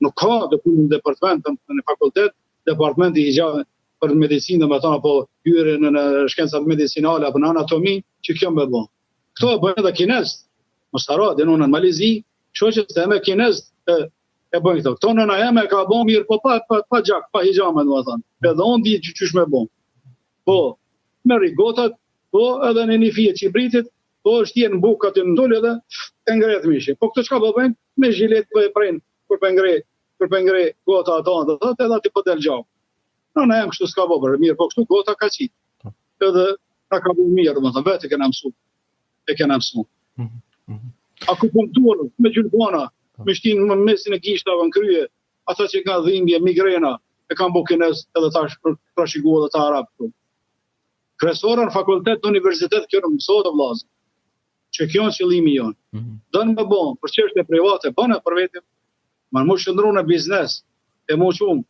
Nuk ka të punë në departament, në fakultet, departamenti I gjave për medicinë, me thonë, apo hyrje në shkencat medicinale, apo në anatomi, që kjo me bëjnë. Këto e bëjnë edhe kinezët. Mostara, dhe në Malizi, shoqet e me kinezët e bëjnë këto. Këto nëna eme ka bëjnë mirë, po pa gjak, pa hijame, dhe më thonë. Edhe onë di që qysh me bëjnë. Po, me rigotat, po edhe në një fije qibritit, po shtjen bukat në tullë edhe e ngret mishin. Po këtë çka bëjnë? Me zhilet për e prejnë, për pengre gota ato, edhe ati po del gjak. Na jam kështu s'ka bëbër, mirë, po kështu gota ka qitë. Edhe na ka bëjë mirë, më thënë, vetë e kena mësu. E kena mësu. Akupunkturë, me gjylbana, me shtinë në mesin e gishtave në krye, ata që ka dhimbje, migrena, e kanë bo kines edhe tash trashigua dhe ta arabë. Kresora në fakultet në universitet kjo në mësot e vlazë, që kjo në qëllimi jonë. Dënë me bon, për çështje private, bënë për vetim, ma në mu shëndru në biznes, e mu qumë,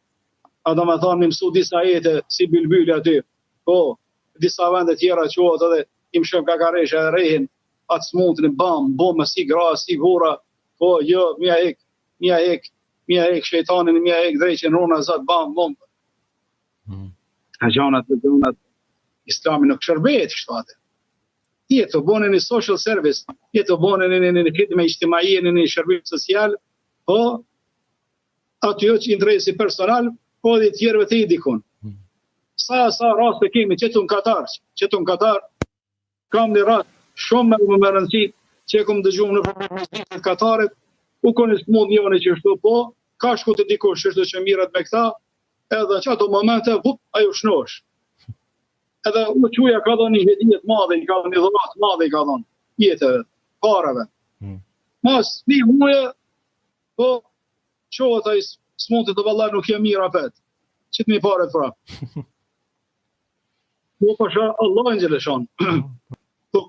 a do me thonë, mi mësu disa jete si bilbyli aty, po, disa vende tjera qohet edhe im shëm kakareshe e rehin, atë smutën e bomë, si gra, si vura, po, jo, mja ek, shejtanin, mja ek, drejqen, runa, zatë, bomë. Ka gjanat të gjanat, Islami nuk shërbet kështu. Jetë të bonin një social service, jetë të bonin një khidme ijtimaie, një shërbim social, po aty që interesi personal, po dhe tjerëve të i dikun. Sa raste kemi, qëtu në Katar, kam një rast shumë më rëndësi, që kom dëgjuar në përmëzditit Katarit, u koni smut njëne që shtu, po, ka shku të dikush që që mirat me këta, edhe që ato momente, ajo shnosh. Edhe u quja ka dhënë një hedijet madhe, ka dhënë një dhurat madhe, ka dhënë jetëve, pareve. Mas, një muje, po, qohët a i smuntit të vallar nuk jam mirë apet. Qitë mi pare të pra. Po, pasha, Allah në gjeleshon. Po,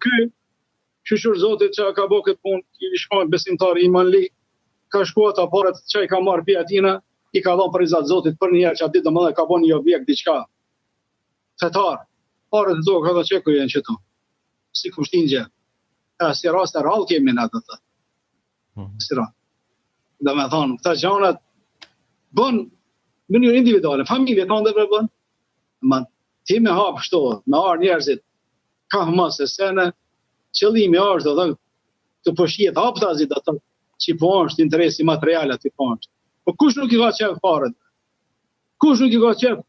shqyshur zotit që ka bo këtë punë, i shkojnë besimtari imanli, ka shkuat a paret që i ka marrë pia tina, i ka dhënë për izat zotit për një herë që atë ditë më dhe ka bo një objekt diqka. Fetar. Pare të do, ka dhe qeku jenë qëtu. Si kushtin gjë. Si rast e rrallë kemi në atë të. Si rast. Dhe me thonë, këta gjanat bën në një individuale, familje të ndërve bën. Ti me hapë shto, me arë njerëzit, ka mëse sene, qëllimi është dhe të pëshjet haptazit dhe të që po është interesi materialet të po është. Po kush nuk i ka qef paret? Kush nuk i ka qef,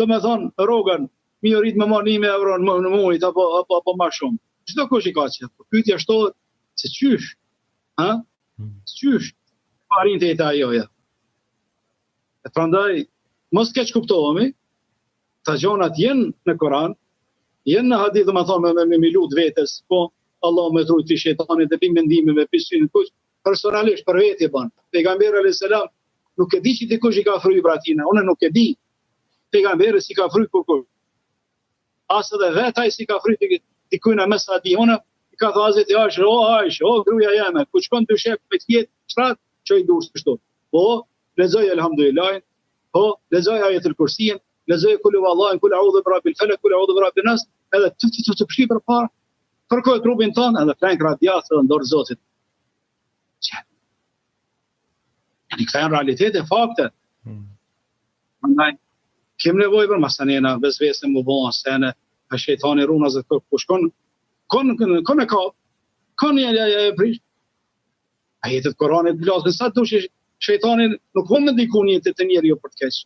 dhe me thonë, rogën, mi rrit me marrë 1.000 euro në mujt, apo ma shumë. Çdo kush i ka qef. Pyetja shtohet se qysh? Qysh? Parin të jetë ajoja. E prandaj, mos keq kuptohemi, ta gjonat jenë në Koran, jenë në hadith, dhe me thonë me lut vetes, po Allah me trujt të shejtanit dhe pi mendime me pisin kush, personalisht për veti bën. Pejgamberi alayhis salam nuk e di që dikush i ka fryj bratina, unë nuk e di. Pejgamberi si ka fryj kur. Asë dhe vetaj si ka fryt të kujna mes ati, unë i ka thazit i Ajsh, o gruja jeme, ku qëkon të shep me tjetë, shtratë, që i durës kështu. Po, lezoj elhamdulillah, po, lezoj ajetul kursijen, lezoj kullu vallahin, kullu audhe vrabil felek, kullu audhe vrabil nas, edhe të pështi për parë, përkoj trupin tonë, edhe flenk radiatë dhe ndorë zotit. Që? Këta janë realitete, fakte. Kem nevoj për masanena, bezvesën më bënë sene, a shejtani runa zë kush kon e ka, kon e prish. A jetët Koranit blasën, sa të dush shejtanin nuk vënë në dikun jetët të njerë jo për të keq.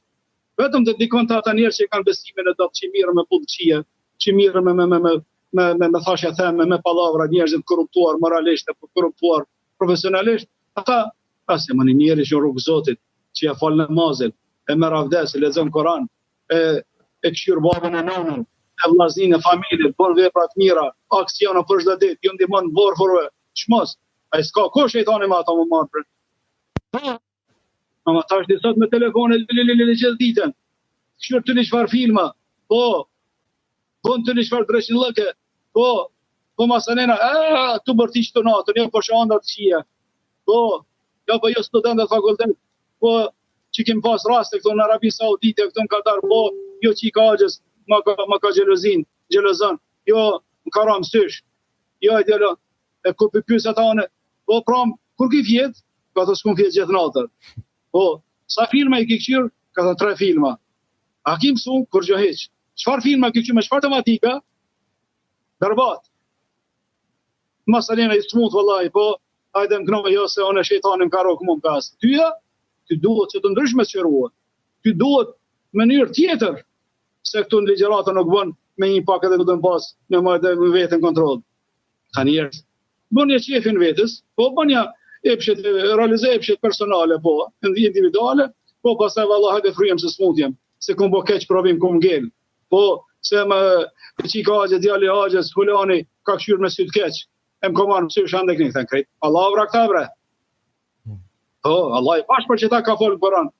Vetëm të dikon të ata njerë që kanë besimin e datë që mirë me pullëqia, që mirë me thashja theme, me palavra, njerëzit korruptuar moralisht, korruptuar profesionalisht, ata, asë më një njerë që në rrugë zotit, që ja falë namazin, e merr avdes, e lexon Koran, e këshyr babën e nonën, e vllaznin e familjes, bën vepra të mira, aksiona për çdo ditë, ju ndihmon varfërve, çmos, ai s'ka ko shejtani me ata më marr. Ama tash di sot me telefonin gjithë ditën. Këshyr të një çfarë filma, po, bën të një çfarë drejshillëke, po masanena, tu bërtiq të natën, jo po shanda të qia, po jo studentët fakultet, po që kemë pas raste këto në Arabi Saudite, këto në Katar, po, jo që i ka agjës, ma ka gjelozën, jo në karam sysh, jo e djelo, e kur për pysë atane, po pram, kur ki fjet, ka të s'kun fjet gjithë natër. Po, sa filma i ki këqyrë, ka të 3 filma. A ki mësu, kur gjo heq. Qfar filma ki këqyrë, me qfar tematika? Berbat. Masalena i smut vëllaj, po, hajde më knove jo se one shejtanin ka rokë mund pas. Tyja, ty duhet që të ndryshme të qëruat. Ty duhet mënyrë tjetër, se këtu në ligjeratë nuk bën me një pak edhe këtë në pas në më vetën kontrol. Ka njerës, bën një qefin vetës, po bën një realizë epshet personale, po, individuale, po pasaj valla hajde fryjem se smutjem. se kom bo keq provim kom ngel. Po se më qika agje djali agjes hulani ka këshyr me syt keq. Em koman mësy shande këni thënë krejt. Allah vra këta bre. Po, Allah i pash për që ta ka folë në Koran.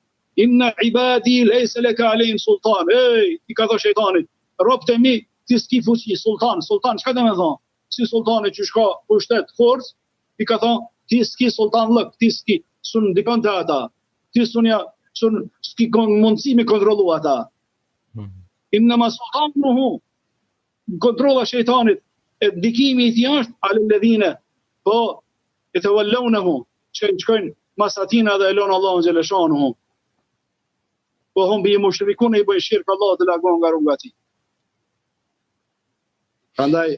Inna ibadi lejse leka alejn sultan. Ej, i ka tho shejtanit. Ropët e mi, ti s'ki fuqi, sultan, çka dhe me thonë? Si sultani që shka pushtet forës, i ka thonë, ti s'ki sultan lëk, ti s'ki, sun dikon të ata. Ti sun s'ki mundësi me kontrolu ata. Inna ma sultan nuhu, kontrola shejtanit, e ndikimi i ti është, ale ledhine, po, e të vallaunahu, që i shkojnë masatina dhe elon Allah në gjeleshanuhu. Po hum bi mushrikun i bëj shirk Allah të lagon nga rruga ti. Prandaj,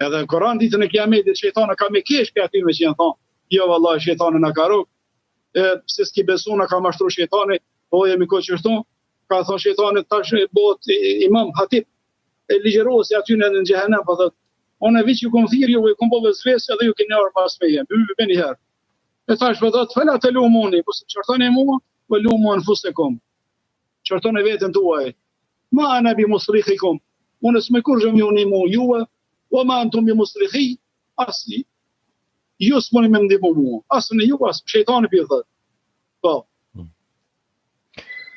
edhe në Koran ditën e kiametit shejtani ka me kesh për atyme që janë thonë, jo vallahi shejtani na ka rrug, pse s'ki besu na ka mashtru shejtani, po jemi ko qështu, ka thonë shejtani tash bëhet imam hatib, e ligjerosi aty në xhehenem, po thotë, unë viç ju kom thirrë, ju kom bëvë zvesë edhe ju keni ardhur pas meje, bëni herë. E tash po thotë, fala të lumuni, po çortoni mua, po lumu anfusekum. Çortoni veten tuaj. Ma ana bi musrikhikum. Unë s'më kurrë më unimu juve, o ma antum bi musrikhi, asli. Ju s'moni me ndihmu mua. Asni ju as shejtani pi thotë. Po.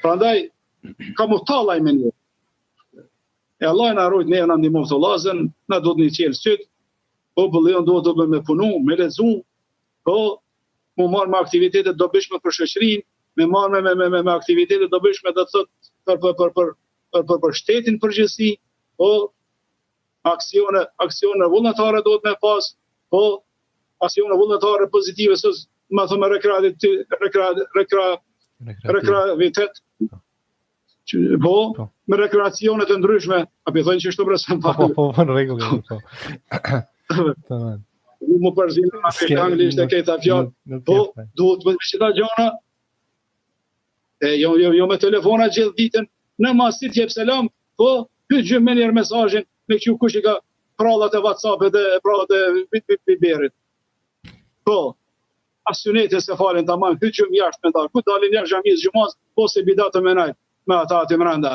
Prandaj ka muhtallaj me një. E Allah na rujt ne na ndihmon të Allahzën, na do të një qelë syt, po bëllon do të me punu, me lexu, po mu marr me aktivitete dobishme për shoqërinë, me marr me aktivitete dobishme do të thotë për shtetin përgjithësi, po aksione vullnetare do të me pas, po aksione vullnetare pozitive se më thonë rekreativitet. Po, me rekreacione të ndryshme, apo thonë që shto bresen pa. Po, në rregull, po. Tamam. Më përzinë në anglisht e këta fjallë, po, duhet me qëta gjona, jo me telefona gjithë ditën, në masit jep selam, po, pyet gjë me njerë mesazhin, me që kush i ka prallat e WhatsApp-et dhe prallat e Viberit. Po, asyonete se falen tamam, pyet gjë jashtë me dalë, ku dalin njerë xhamis gjumaz, po se bidatë me najtë, me ata aty mrenda,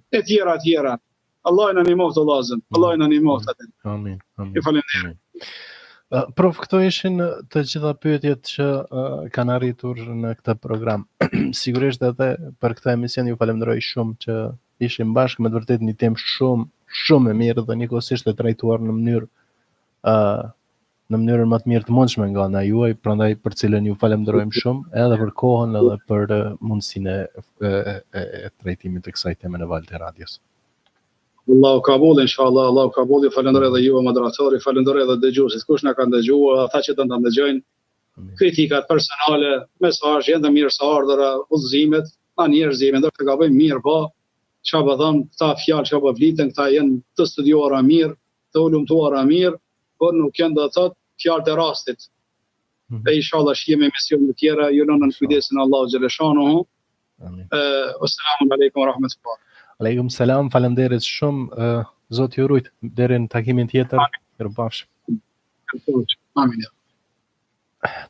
e tjera. Allah në një mohtë Allahzën, Allah në një mohtë atë. Amin. I falenderoj. Prof, këto ishin të gjitha pyetjet që kanë arritur në këtë program. Sigurisht edhe për këtë emision ju falenderoj shumë që ishim bashkë, me të vërtet një temë shumë e mirë dhe njëkohësisht e trajtuar në mënyrën më të mirë të mundshme nga ana juaj, prandaj për cilën ju falenderojmë shumë, edhe për kohën edhe për mundësinë e trajtimit të kësaj teme në valët e radios. Allahu kabul, inshallah, Allahu kabul, falenderoj edhe juve moderatori, falenderoj edhe dëgjuesit, kush na kanë dëgjuar, ata që do ta ndëgjojnë, kritikat personale, mesazhe, edhe mirëseardhëra, udhëzimet, njerëzime, do të gabojmë mirë, po, çfarë po thon, këta fjalë çfarë po vliten, këta janë të studiuara mirë, të ulumtuara mirë, por nuk janë do të thotë fjalë të rastit. E inshallah shijemi emisione të tjera, ju në kujdesin Allahu xhaleshanuhu. Amin. Assalamu alaikum wa rahmatullah. Aleikum selam, faleminderit shumë. Zoti ju rujt deri në takimin tjetër. Mirupafshim. Amin.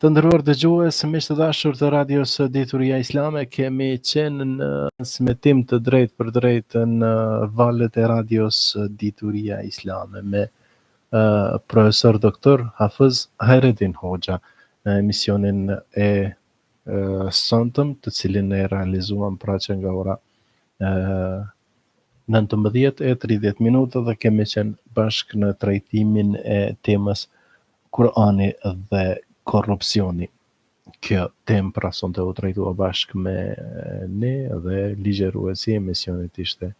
Të nderuar dëgjues, miq të dashur të radios Dituria Islame, kemi qenë në transmetim të drejtë për drejtë në valët e radios Dituria Islame me profesor doktor Hafiz Hayreddin Hoxha në emisionin e sonтëm, të cilin e realizuam pra që nga ora 19:30 dhe kemi qenë bashkë në trajtimin e temës Kurani dhe korrupsioni. Kjo temë pra sonte u trajtua bashkë me ne dhe ligjeruesi i emisionit ishte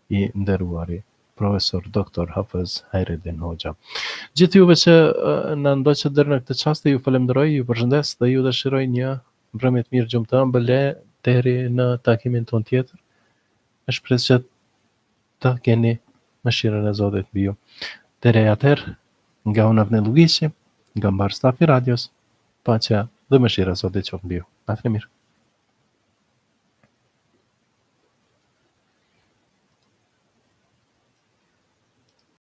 i nderuari profesor doktor Hafiz Hayreddin Hoxha. Gjithë juve që na ndoqët deri në këtë çast, ju falenderoj, ju përshëndes dhe ju dëshiroj një mbrëmje të mirë, gjumë të ëmbël deri në takimin ton tjetër. E shpresoj që të keni mëshirën e Zotit mbi ju. Deri atëherë, nga unë Avnel Lugiqi, nga mbar stafi radios, paqja dhe mëshira e Zotit qoftë mbi ju. Natën e mirë.